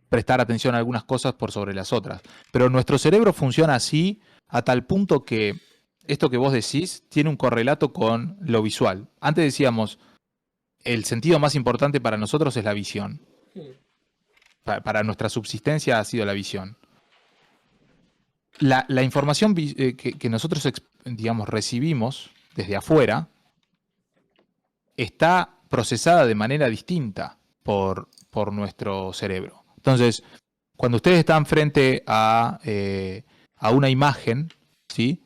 prestar atención a algunas cosas por sobre las otras. Pero nuestro cerebro funciona así a tal punto que esto que vos decís tiene un correlato con lo visual. Antes decíamos, el sentido más importante para nosotros es la visión. Mm, Para nuestra subsistencia ha sido la visión. La información que nosotros, digamos, recibimos desde afuera está procesada de manera distinta por nuestro cerebro. Entonces, cuando ustedes están frente a una imagen, ¿sí?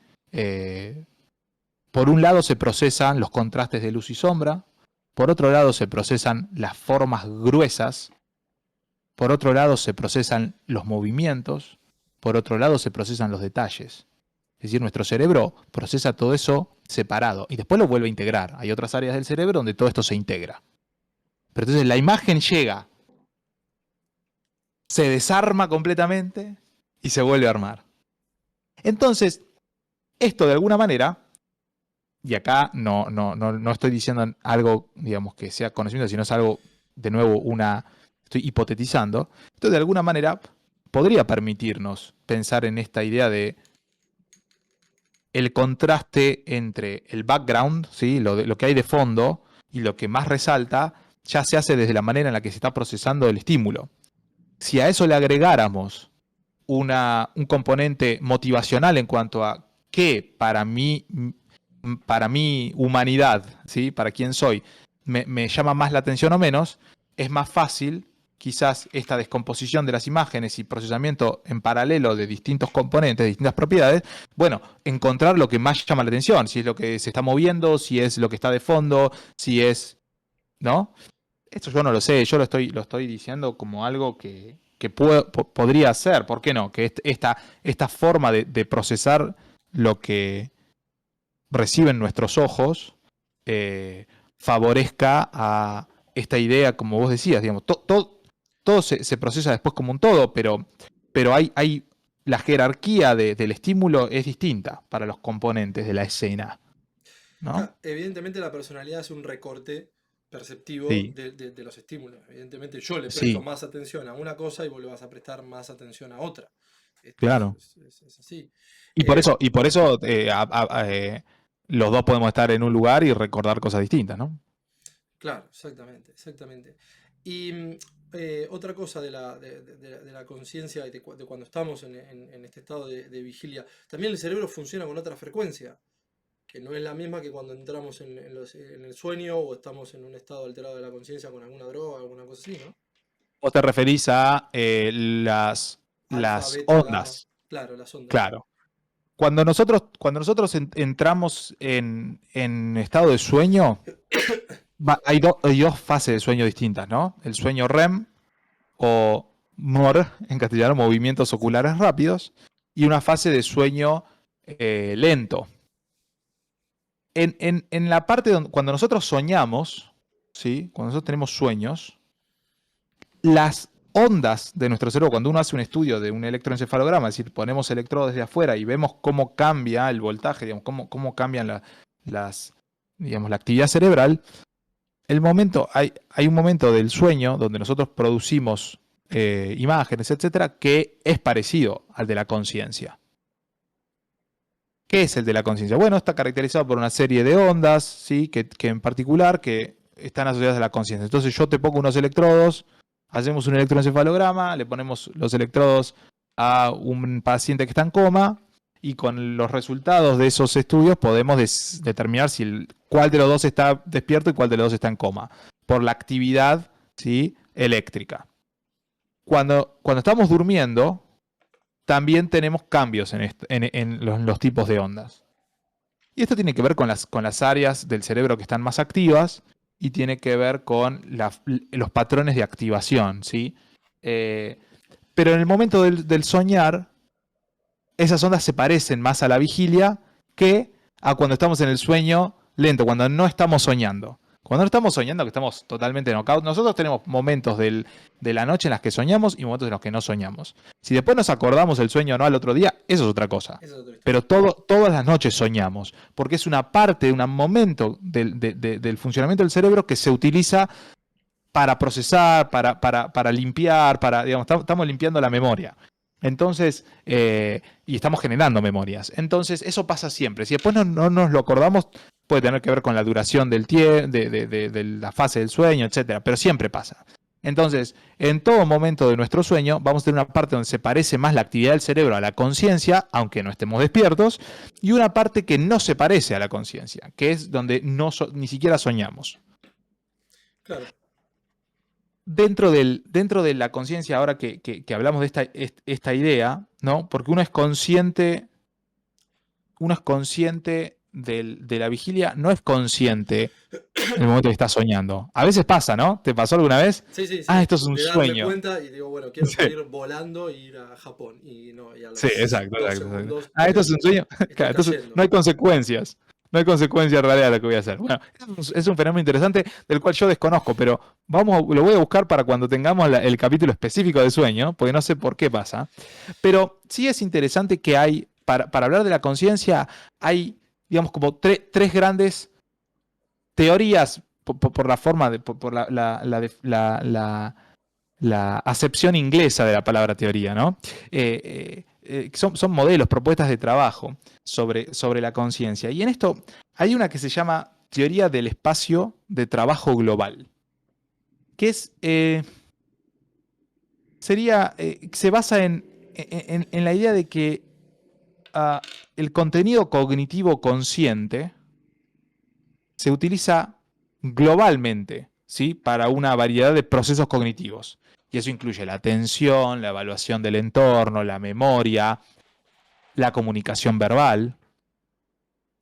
Por un lado se procesan los contrastes de luz y sombra, por otro lado se procesan las formas gruesas, por otro lado se procesan los movimientos, por otro lado se procesan los detalles. Es decir, nuestro cerebro procesa todo eso separado y después lo vuelve a integrar. Hay otras áreas del cerebro donde todo esto se integra. Pero entonces la imagen llega, se desarma completamente y se vuelve a armar. Entonces, esto de alguna manera, y acá no estoy diciendo algo, digamos, que sea conocimiento, sino es algo, de nuevo, estoy hipotetizando, esto de alguna manera podría permitirnos pensar en esta idea de el contraste entre el background, ¿sí? lo que hay de fondo, y lo que más resalta, ya se hace desde la manera en la que se está procesando el estímulo. Si a eso le agregáramos un componente motivacional en cuanto a qué para mi humanidad, ¿sí? Para quién soy, me llama más la atención o menos, es más fácil quizás esta descomposición de las imágenes y procesamiento en paralelo de distintos componentes, de distintas propiedades, bueno, encontrar lo que más llama la atención, si es lo que se está moviendo, si es lo que está de fondo, si es, ¿no? Esto yo no lo sé, yo lo estoy diciendo como algo que podría ser, ¿por qué no? Que esta forma de procesar lo que reciben nuestros ojos favorezca a esta idea, como vos decías, digamos, todo se procesa después como un todo, pero hay la jerarquía del estímulo es distinta para los componentes de la escena. ¿no? Evidentemente la personalidad es un recorte perceptivo Sí, de los estímulos. Evidentemente yo le presto sí, más atención a una cosa y vos le vas a prestar más atención a otra. Esto claro. es así. Y Eh, por eso los dos podemos estar en un lugar y recordar cosas distintas, ¿no? claro, exactamente, exactamente. Y otra cosa de la conciencia y de cuando estamos en este estado de vigilia, también el cerebro funciona con otra frecuencia, que no es la misma que cuando entramos en el sueño o estamos en un estado alterado de la conciencia con alguna droga, alguna cosa así, ¿no? Vos te referís a Alfa, las beta, gamma, ondas, claro, las ondas. claro. Cuando nosotros entramos en estado de sueño, hay dos fases de sueño distintas, ¿no? El sueño REM o MOR, en castellano, movimientos Sí. oculares rápidos, y una fase de sueño lento. En la parte donde, cuando nosotros soñamos, ¿sí? Cuando nosotros tenemos sueños, las ondas de nuestro cerebro, cuando uno hace un estudio de un electroencefalograma, es decir, ponemos electrodos desde afuera y vemos cómo cambia el voltaje, digamos, cómo cambian digamos, la actividad cerebral, hay un momento del sueño donde nosotros producimos imágenes, etcétera, que es parecido al de la conciencia. ¿Qué es el de la conciencia? Bueno, está caracterizado por una serie de ondas, ¿sí? Que en particular que están asociadas a la conciencia. Entonces yo te pongo unos electrodos, hacemos un electroencefalograma, le ponemos los electrodos a un paciente que está en coma y con los resultados de esos estudios podemos determinar cuál de los dos está despierto y cuál de los dos está en coma, por la actividad, ¿sí? Eléctrica. Cuando estamos durmiendo, también tenemos cambios en los tipos de ondas. Y esto tiene que ver con las áreas del cerebro que están más activas y tiene que ver con los patrones de activación, ¿sí? Eh, pero en el momento del soñar, esas ondas se parecen más a la vigilia que a cuando estamos en el sueño lento, cuando no estamos soñando. Cuando no estamos soñando, que estamos totalmente knockout, nosotros tenemos momentos de la noche en las que soñamos y momentos en los que no soñamos. Si después nos acordamos el sueño o no al otro día, eso es otra cosa. Esa es otra Pero historia. todas las noches soñamos, porque es una parte, un momento del funcionamiento del cerebro que se utiliza para procesar, para limpiar, digamos, estamos limpiando la memoria. Entonces, y estamos generando memorias. Entonces, eso pasa siempre. Si después no nos lo acordamos, puede tener que ver con la duración del tiempo, de la fase del sueño, etcétera, pero siempre pasa. Entonces, en todo momento de nuestro sueño, vamos a tener una parte donde se parece más la actividad del cerebro a la conciencia, aunque no estemos despiertos, y una parte que no se parece a la conciencia, que es donde ni siquiera soñamos. Claro. Dentro de la conciencia, ahora que hablamos de esta idea, ¿no? Porque uno es consciente de la vigilia, no es consciente en el momento que está soñando. A veces pasa, ¿no? ¿Te pasó alguna vez? Sí, sí, Ah, sí. esto es un De darme sueño. cuenta y digo, bueno, quiero Sí, salir volando e ir a Japón. Y no, y a sí, los exacto, dos exacto. segundos Ah, esto es un sueño. estoy Claro, entonces cayendo. no hay consecuencias. No hay consecuencia real a lo que voy a hacer. Bueno, es un fenómeno interesante del cual yo desconozco, pero lo voy a buscar para cuando tengamos el capítulo específico de sueño, porque no sé por qué pasa. Pero sí es interesante que para hablar de la conciencia, hay, digamos, como tres grandes teorías por la forma, por la acepción inglesa de la palabra teoría, ¿no? Son modelos, propuestas de trabajo sobre la conciencia. Y en esto hay una que se llama teoría del espacio de trabajo global, que se basa en la idea de que el contenido cognitivo consciente se utiliza globalmente, ¿sí? Para una variedad de procesos cognitivos. Y eso incluye la atención, la evaluación del entorno, la memoria, la comunicación verbal.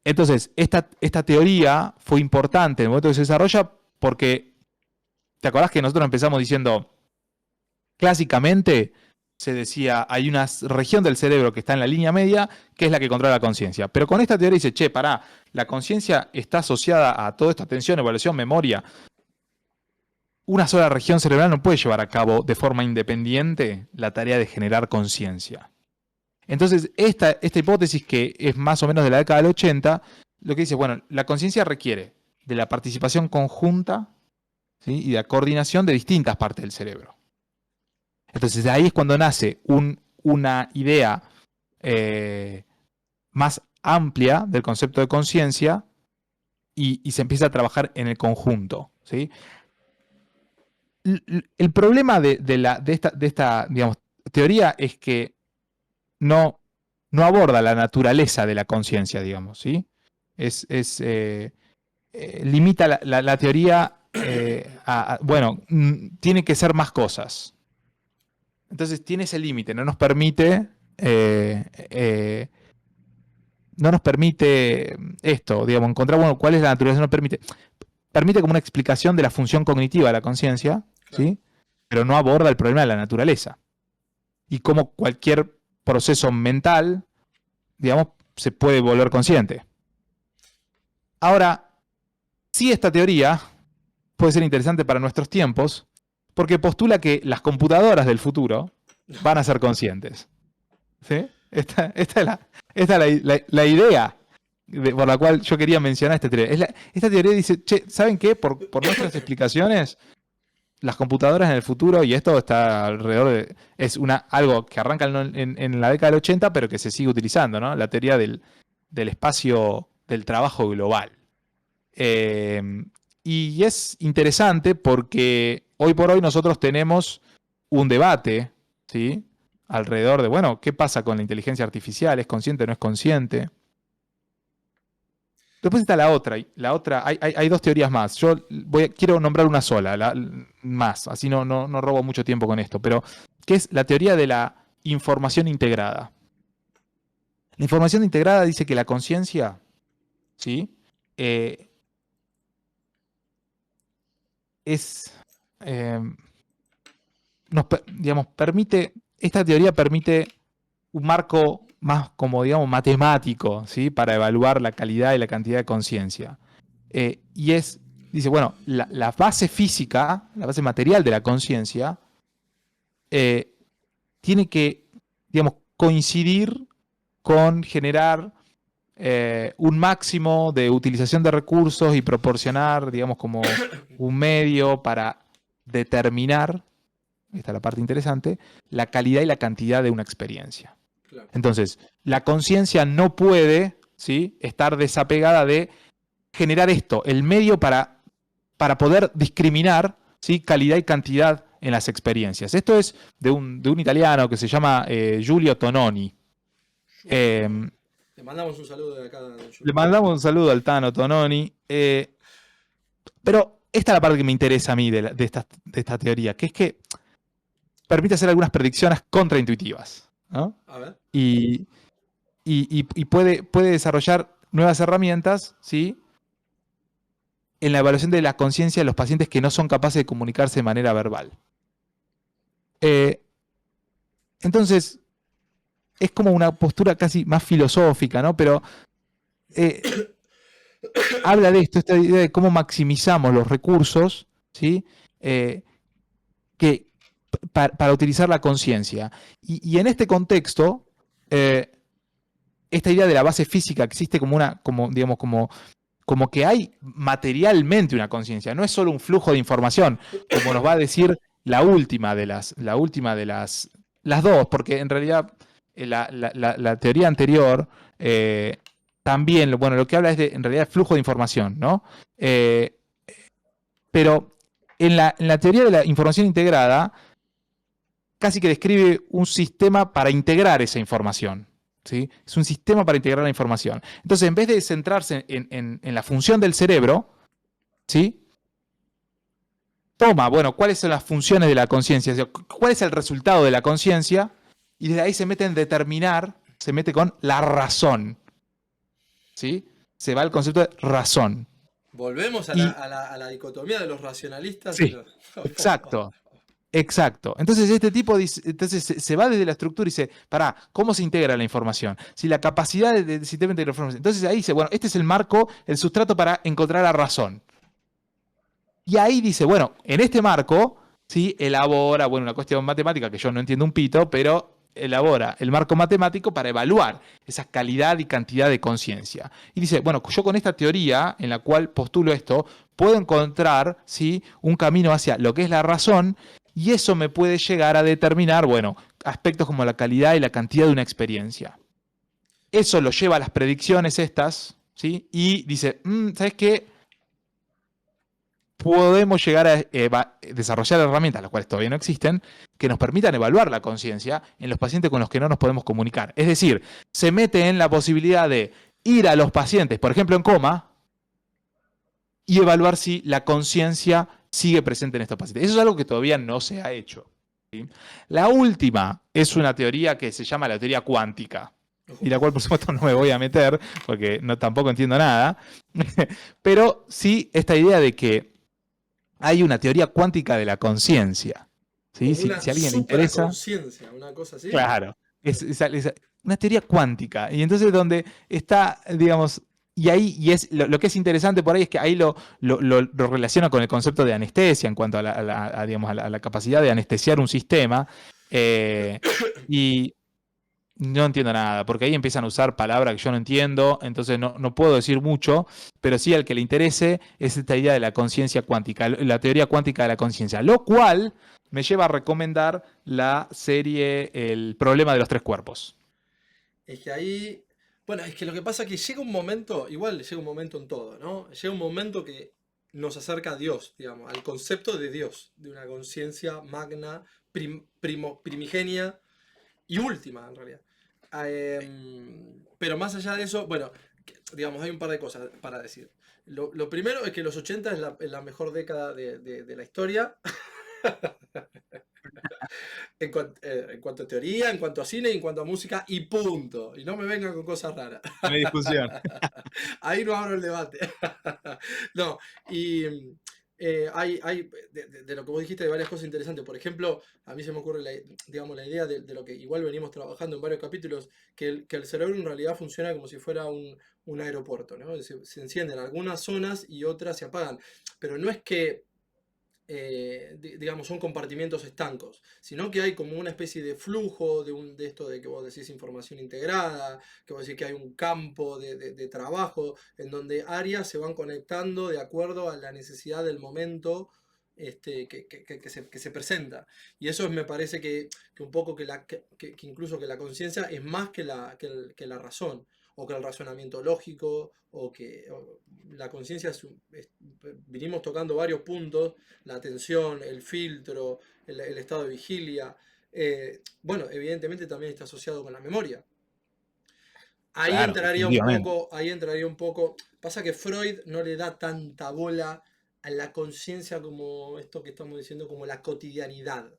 Entonces, esta teoría fue importante en el momento que se desarrolla porque, ¿te acordás que nosotros empezamos diciendo, clásicamente se decía, hay una región del cerebro que está en la línea media, que es la que controla la conciencia. Pero con esta teoría dice, che, pará, la conciencia está asociada a todo esto, atención, evaluación, memoria. Una sola región cerebral no puede llevar a cabo de forma independiente la tarea de generar conciencia. Entonces, esta hipótesis, que es más o menos de la década del 80, lo que dice, bueno, la conciencia requiere de la participación conjunta, ¿sí? Y de la coordinación de distintas partes del cerebro. Entonces, de ahí es cuando nace una idea más amplia del concepto de conciencia y se empieza a trabajar en el conjunto, ¿sí? El problema de esta, digamos, teoría es que no aborda la naturaleza de la conciencia, digamos, ¿sí? Limita la teoría bueno, tiene que ser más cosas. Entonces tiene ese límite, no nos permite esto, digamos, encontrar, bueno, cuál es la naturaleza, no permite como una explicación de la función cognitiva de la conciencia, Claro. ¿sí? Pero no aborda el problema de la naturaleza. Y cómo cualquier proceso mental, digamos, se puede volver consciente. Ahora, sí, esta teoría puede ser interesante para nuestros tiempos, porque postula que las computadoras del futuro van a ser conscientes. ¿Sí? Esta es la idea por la cual yo quería mencionar esta teoría. Esta teoría dice, che, ¿saben qué? Por nuestras explicaciones, las computadoras en el futuro, y esto está alrededor de, es algo que arranca en la década del 80, pero que se sigue utilizando, ¿no? La teoría del espacio del trabajo global. Y es interesante porque hoy por hoy nosotros tenemos un debate, ¿sí? Alrededor de, bueno, ¿qué pasa con la inteligencia artificial? ¿Es consciente o no es consciente? Después está la otra. Hay dos teorías más. Yo quiero nombrar una sola, más, así no robo mucho tiempo con esto, pero que es la teoría de la información integrada. La información integrada dice que la conciencia, ¿sí? Eh, digamos, esta teoría permite un marco más como, digamos, matemático, ¿sí? Para evaluar la calidad y la cantidad de conciencia. Dice, bueno, la base física, la base material de la conciencia, tiene que, digamos, coincidir con generar un máximo de utilización de recursos y proporcionar, digamos, como un medio para determinar, esta es la parte interesante, la calidad y la cantidad de una experiencia. Claro. Entonces, la conciencia no puede, ¿sí?, estar desapegada de generar esto, el medio para poder discriminar, ¿sí?, calidad y cantidad en las experiencias. Esto es de un italiano que se llama Giulio Tononi. Le mandamos un saludo de acá. Le mandamos un saludo al Tano Tononi. Pero esta es la parte que me interesa a mí de esta teoría, que es que permite hacer algunas predicciones contraintuitivas, ¿no? A ver. Y puede desarrollar nuevas herramientas, ¿sí?, en la evaluación de la conciencia de los pacientes que no son capaces de comunicarse de manera verbal. Entonces, es como una postura casi más filosófica, ¿no? Pero habla de esto, esta idea de cómo maximizamos los recursos, ¿sí?, para utilizar la conciencia. Y en este contexto, esta idea de la base física que existe como que hay materialmente una conciencia, no es solo un flujo de información, como nos va a decir las dos, porque en realidad la teoría anterior también, bueno, lo que habla es en realidad flujo de información, ¿no? Pero en la teoría de la información integrada, casi que describe un sistema para integrar esa información, ¿sí? Es un sistema para integrar la información. Entonces, en vez de centrarse en la función del cerebro, ¿sí?, toma, bueno, cuáles son las funciones de la conciencia, cuál es el resultado de la conciencia, y desde ahí se mete en determinar, se mete con la razón, ¿sí? Se va al concepto de razón. Volvemos a la dicotomía de los racionalistas. Sí, exacto. Exacto. Entonces este tipo se va desde la estructura y dice, pará, ¿cómo se integra la información? Si la capacidad del sistema de información. Entonces ahí dice, bueno, este es el marco, el sustrato para encontrar la razón. Y ahí dice, bueno, en este marco, ¿sí?, elabora, bueno, una cuestión matemática que yo no entiendo un pito, pero elabora el marco matemático para evaluar esa calidad y cantidad de conciencia. Y dice, bueno, yo con esta teoría en la cual postulo esto, puedo encontrar, ¿sí?, un camino hacia lo que es la razón, y eso me puede llegar a determinar, bueno, aspectos como la calidad y la cantidad de una experiencia. Eso lo lleva a las predicciones estas, ¿sí? Y dice, ¿sabes qué? Podemos llegar a desarrollar herramientas, las cuales todavía no existen, que nos permitan evaluar la conciencia en los pacientes con los que no nos podemos comunicar. Es decir, se mete en la posibilidad de ir a los pacientes, por ejemplo en coma, y evaluar si la conciencia sigue presente en estos pacientes. Eso es algo que todavía no se ha hecho, ¿sí? La última es una teoría que se llama la teoría cuántica, y la cual por supuesto no me voy a meter, porque tampoco entiendo nada, pero sí esta idea de que hay una teoría cuántica de la conciencia, ¿sí? Como una Si a alguien le interesa, supraconciencia, una cosa así. claro, una teoría cuántica. Y entonces donde está, digamos, y ahí, y es lo que es interesante por ahí es que ahí lo relaciona con el concepto de anestesia en cuanto a digamos, a la capacidad de anestesiar un sistema. Y no entiendo nada, porque ahí empiezan a usar palabras que yo no entiendo, entonces no puedo decir mucho, pero sí al que le interese es esta idea de la conciencia cuántica, la teoría cuántica de la conciencia, lo cual me lleva a recomendar la serie El problema de los tres cuerpos. Es que ahí, bueno, es que lo que pasa es que llega un momento, igual llega un momento en todo, ¿no? Llega un momento que nos acerca a Dios, digamos, al concepto de Dios, de una conciencia magna, primigenia y última, en realidad. Pero más allá de eso, bueno, digamos, hay un par de cosas para decir. Lo primero es que los 80 es la mejor década de la historia. En cuanto a teoría, en cuanto a cine, en cuanto a música, y punto. Y no me vengan con cosas raras. No hay discusión. Ahí no abro el debate. No, y de lo que vos dijiste, hay varias cosas interesantes. Por ejemplo, a mí se me ocurre digamos, la idea de lo que igual venimos trabajando en varios capítulos, que el cerebro en realidad funciona como si fuera un aeropuerto, ¿no? Se encienden algunas zonas y otras se apagan. Pero no es que digamos, son compartimientos estancos, sino que hay como una especie de flujo de esto de que vos decís información integrada, que vos decís que hay un campo de trabajo en donde áreas se van conectando de acuerdo a la necesidad del momento que se presenta. Y eso me parece que un poco que incluso que la conciencia es más que la razón o que el razonamiento lógico, la conciencia vinimos tocando varios puntos, la atención, el filtro, el estado de vigilia. Bueno, evidentemente también está asociado con la memoria. Claro, definitivamente. Ahí entraría un poco. Pasa que Freud no le da tanta bola a la conciencia como esto que estamos diciendo, como la cotidianidad,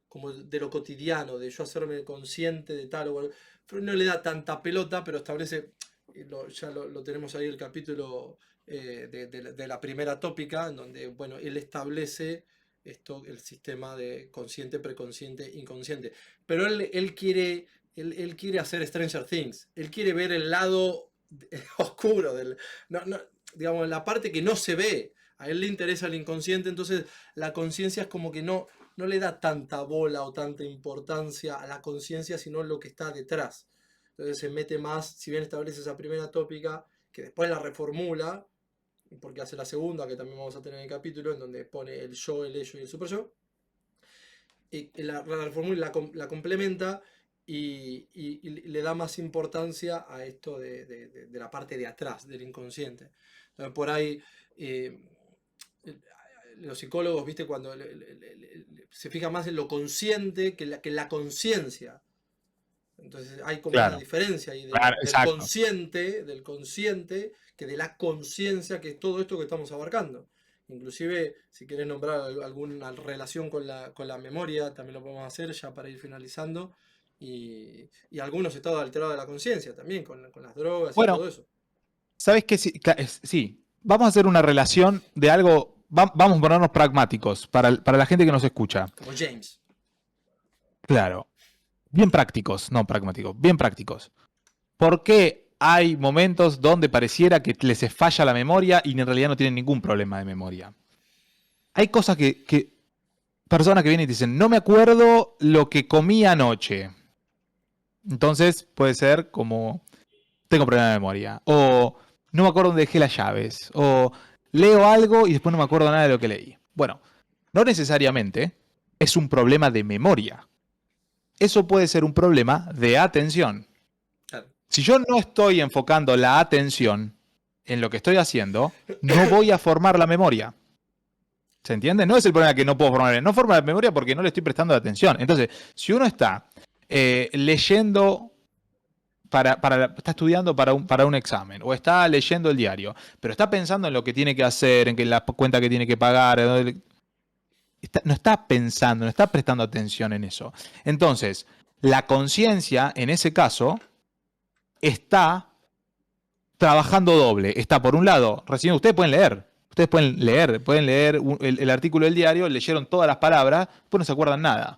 como de lo cotidiano, de yo hacerme consciente de tal o cual. Freud no le da tanta pelota, pero establece, ya lo tenemos ahí el capítulo de la primera tópica, en donde, bueno, él establece el sistema de consciente, preconsciente, inconsciente. Pero él quiere hacer Stranger Things. Él quiere ver el lado oscuro digamos, la parte que no se ve. A él le interesa el inconsciente, entonces la conciencia es como que no le da tanta bola o tanta importancia a la conciencia, sino lo que está detrás. Entonces se mete más, si bien establece esa primera tópica, que después la reformula, porque hace la segunda, que también vamos a tener en el capítulo, en donde pone el yo, el ello y el super yo, y la reformula, la complementa y le da más importancia a esto de la parte de atrás, del inconsciente. Entonces, por ahí, los psicólogos, viste, cuando se fija más en lo consciente que la conciencia. Entonces hay como una Claro, diferencia ahí claro, exacto. del consciente, que de la conciencia, que es todo esto que estamos abarcando. Inclusive, si querés nombrar alguna relación con la memoria, también lo podemos hacer ya para ir finalizando. Y algunos estados alterados de la conciencia también, con las drogas y Bueno, todo eso. ¿sabes qué? Sí, sí, vamos a hacer una relación de algo, vamos a ponernos pragmáticos para la gente que nos escucha. Como James. Claro, bien prácticos, no pragmáticos, bien prácticos. ¿Por qué hay momentos donde pareciera que les falla la memoria y en realidad no tienen ningún problema de memoria? Hay cosas que personas que vienen y te dicen, no me acuerdo lo que comí anoche. Entonces puede ser como, tengo problema de memoria, o no me acuerdo dónde dejé las llaves, o leo algo y después no me acuerdo nada de lo que leí. Bueno, no necesariamente es un problema de memoria. Eso puede ser un problema de atención. Claro. Si yo no estoy enfocando la atención en lo que estoy haciendo, no voy a formar la memoria. ¿Se entiende? No es el problema que no puedo formar. No forma la memoria porque no le estoy prestando atención. Entonces, si uno está leyendo, está estudiando para un examen, o está leyendo el diario, pero está pensando en lo que tiene que hacer, en que la cuenta que tiene que pagar, no está pensando, no está prestando atención en eso. Entonces, la conciencia, en ese caso, está trabajando doble. Está, por un lado, recién ustedes pueden leer el artículo del diario, leyeron todas las palabras, después no se acuerdan nada.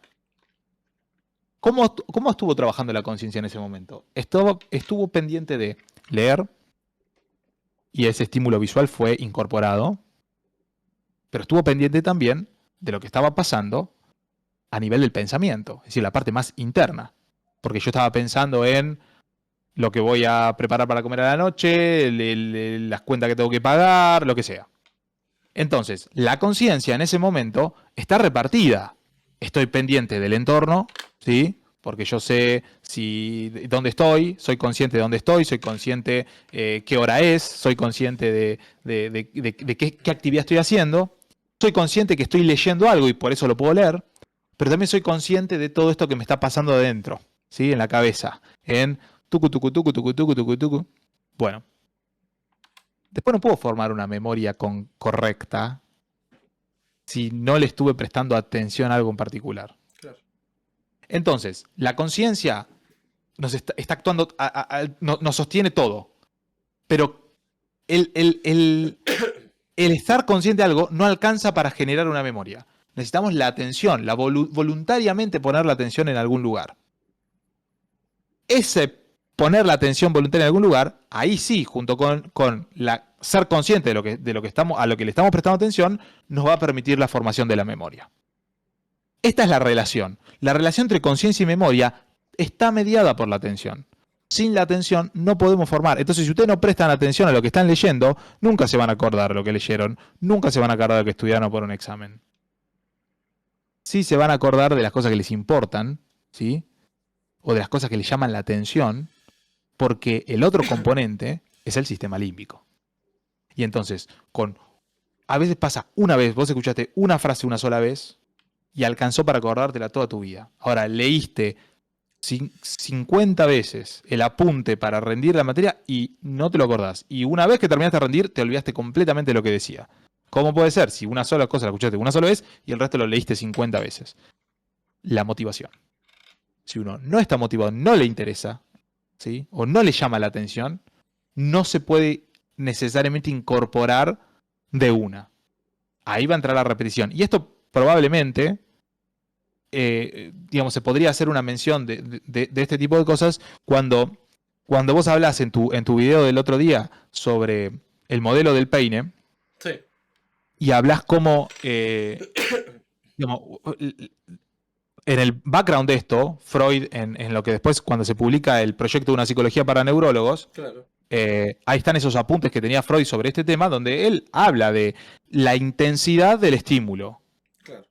¿Cómo estuvo trabajando la conciencia en ese momento? Estuvo pendiente de leer, y ese estímulo visual fue incorporado, pero estuvo pendiente también de lo que estaba pasando a nivel del pensamiento, es decir, la parte más interna. Porque yo estaba pensando en lo que voy a preparar para comer a la noche, las cuentas que tengo que pagar, lo que sea. Entonces, la conciencia en ese momento está repartida. Estoy pendiente del entorno, ¿sí? Porque yo sé dónde estoy, soy consciente de dónde estoy, soy consciente qué hora es, soy consciente de qué actividad estoy haciendo, soy consciente que estoy leyendo algo y por eso lo puedo leer, pero también soy consciente de todo esto que me está pasando adentro, ¿sí? En la cabeza, en tucu, tucu, tucu, tucu, tucu, tucu, tucu. Bueno, después no puedo formar una memoria correcta si no le estuve prestando atención a algo en particular. Claro. Entonces, la conciencia está actuando, nos sostiene todo, pero el estar consciente de algo no alcanza para generar una memoria. Necesitamos la atención, voluntariamente poner la atención en algún lugar. Ese poner la atención voluntaria en algún lugar, ahí sí, junto con ser consciente de lo que estamos, a lo que le estamos prestando atención, nos va a permitir la formación de la memoria. Esta es la relación. La relación entre conciencia y memoria está mediada por la atención. Sin la atención no podemos formar. Entonces, si ustedes no prestan atención a lo que están leyendo, nunca se van a acordar de lo que leyeron, nunca se van a acordar de lo que estudiaron por un examen. Sí se van a acordar de las cosas que les importan, ¿sí? O de las cosas que les llaman la atención, porque el otro componente es el sistema límbico. Y entonces, a veces pasa una vez, vos escuchaste una frase una sola vez y alcanzó para acordártela toda tu vida. Ahora, leíste 50 veces el apunte para rendir la materia y no te lo acordás. Y una vez que terminaste de rendir, te olvidaste completamente de lo que decía. ¿Cómo puede ser? Si una sola cosa la escuchaste una sola vez y el resto lo leíste 50 veces. La motivación. Si uno no está motivado, no le interesa, ¿sí? O no le llama la atención, no se puede necesariamente incorporar de una. Ahí va a entrar la repetición. Y esto probablemente, digamos, se podría hacer una mención de este tipo de cosas cuando vos hablás en tu video del otro día sobre el modelo del peine. Sí. Y hablás como, digamos, en el background de esto, Freud, en lo que después, cuando se publica el proyecto de una psicología para neurólogos, Claro. ahí están esos apuntes que tenía Freud sobre este tema, donde él habla de la intensidad del estímulo. Claro.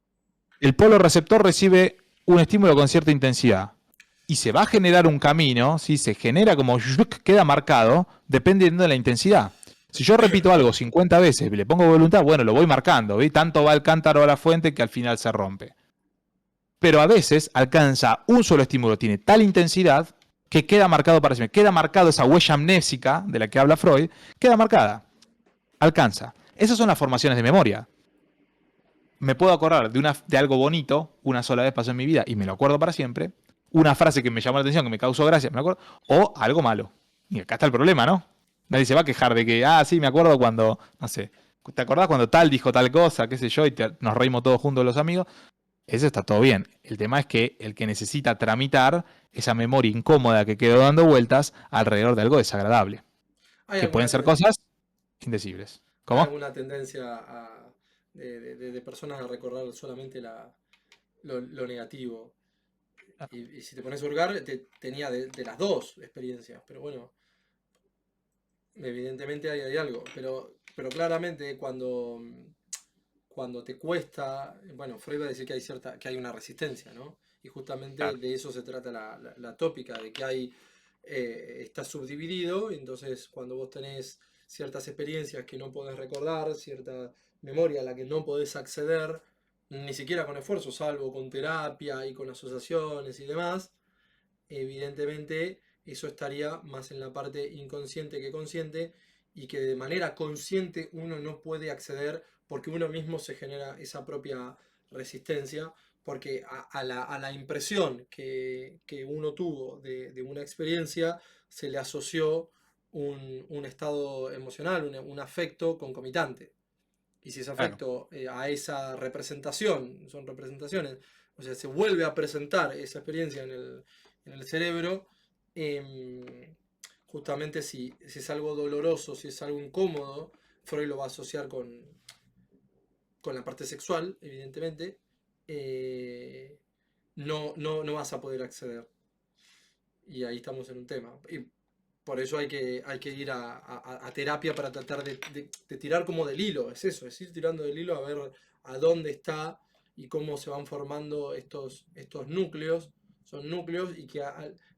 El polo receptor recibe un estímulo con cierta intensidad y se va a generar un camino, ¿sí? Se genera como queda marcado dependiendo de la intensidad. Si yo repito algo 50 veces y le pongo voluntad, bueno, lo voy marcando, ¿sí? Tanto va el cántaro a la fuente que al final se rompe. Pero a veces alcanza un solo estímulo, tiene tal intensidad que queda marcado para siempre. Queda marcado esa huella amnésica de la que habla Freud, queda marcada, alcanza. Esas son las formaciones de memoria. Me puedo acordar de algo bonito, una sola vez pasó en mi vida y me lo acuerdo para siempre. Una frase que me llamó la atención, que me causó gracia, me acuerdo. O algo malo. Y acá está el problema, ¿no? Nadie se va a quejar de que, sí, me acuerdo cuando, no sé, ¿te acordás cuando tal dijo tal cosa, qué sé yo, y nos reímos todos juntos los amigos? Eso está todo bien. El tema es que el que necesita tramitar esa memoria incómoda que quedó dando vueltas alrededor de algo desagradable. ¿Hay Que pueden alguna, ser cosas indecibles. hay ¿Cómo? alguna tendencia de personas a recordar solamente lo negativo? Ah, y si te pones a hurgar, tenía de las dos experiencias, pero bueno, evidentemente hay algo, pero claramente cuando te cuesta, bueno, Freud va a decir que que hay una resistencia, ¿no? Y justamente claro. de eso se trata la tópica, de que está subdividido, y entonces cuando vos tenés ciertas experiencias que no podés recordar, cierta memoria a la que no podés acceder, ni siquiera con esfuerzo, salvo con terapia y con asociaciones y demás, evidentemente eso estaría más en la parte inconsciente que consciente, y que de manera consciente uno no puede acceder porque uno mismo se genera esa propia resistencia, porque a la impresión que uno tuvo de una experiencia se le asoció un estado emocional, un afecto concomitante. Y si ese Claro. afecto a esa representación, son representaciones, o sea, se vuelve a presentar esa experiencia en el cerebro, em, justamente si es algo doloroso, si es algo incómodo, Freud lo va a asociar con la parte sexual, evidentemente, eh, no vas a poder acceder. Y ahí estamos en un tema. Y por eso hay que ir a terapia para tratar de tirar como del hilo, es eso, es ir tirando del hilo a ver a dónde está y cómo se van formando estos núcleos. Son núcleos y que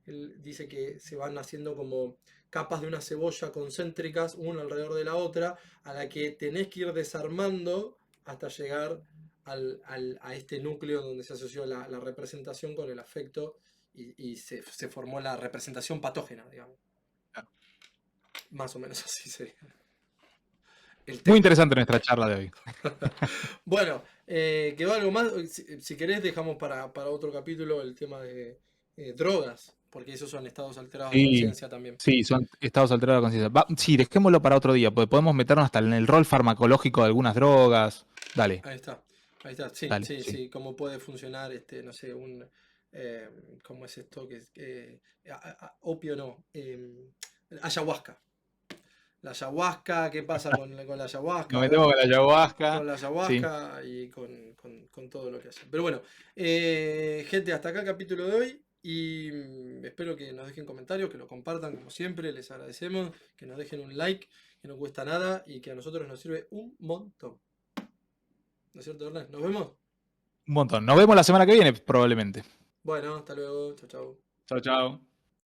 él dice que se van haciendo como capas de una cebolla concéntricas, una alrededor de la otra, a la que tenés que ir desarmando hasta llegar a este núcleo donde se asoció la representación con el afecto, y se formó la representación patógena, digamos. Claro. Más o menos así sería el Muy tema. interesante nuestra charla de hoy. Bueno, quedó algo más. Si querés, dejamos para otro capítulo el tema de drogas, porque esos son estados alterados de Sí, conciencia también. sí, son estados alterados de conciencia. Sí, dejémoslo para otro día, porque podemos meternos hasta en el rol farmacológico de algunas drogas. Dale, Ahí está, ahí está. Sí, dale, sí, sí. sí. Cómo puede funcionar, no sé, eh, ¿cómo es esto? Opio no. Ayahuasca. La ayahuasca, ¿qué pasa con la Nos ayahuasca? metemos con la ayahuasca. Con la Sí. ayahuasca y con todo lo que hacen. Pero bueno, gente, hasta acá el capítulo de hoy. Y espero que nos dejen comentarios, que lo compartan como siempre. Les agradecemos, que nos dejen un like, que no cuesta nada y que a nosotros nos sirve un montón. ¿No es cierto, Ernest? ¿Nos vemos? Un montón. Nos vemos la semana que viene, probablemente. Bueno, hasta luego. Chao, chao. Chao, chao.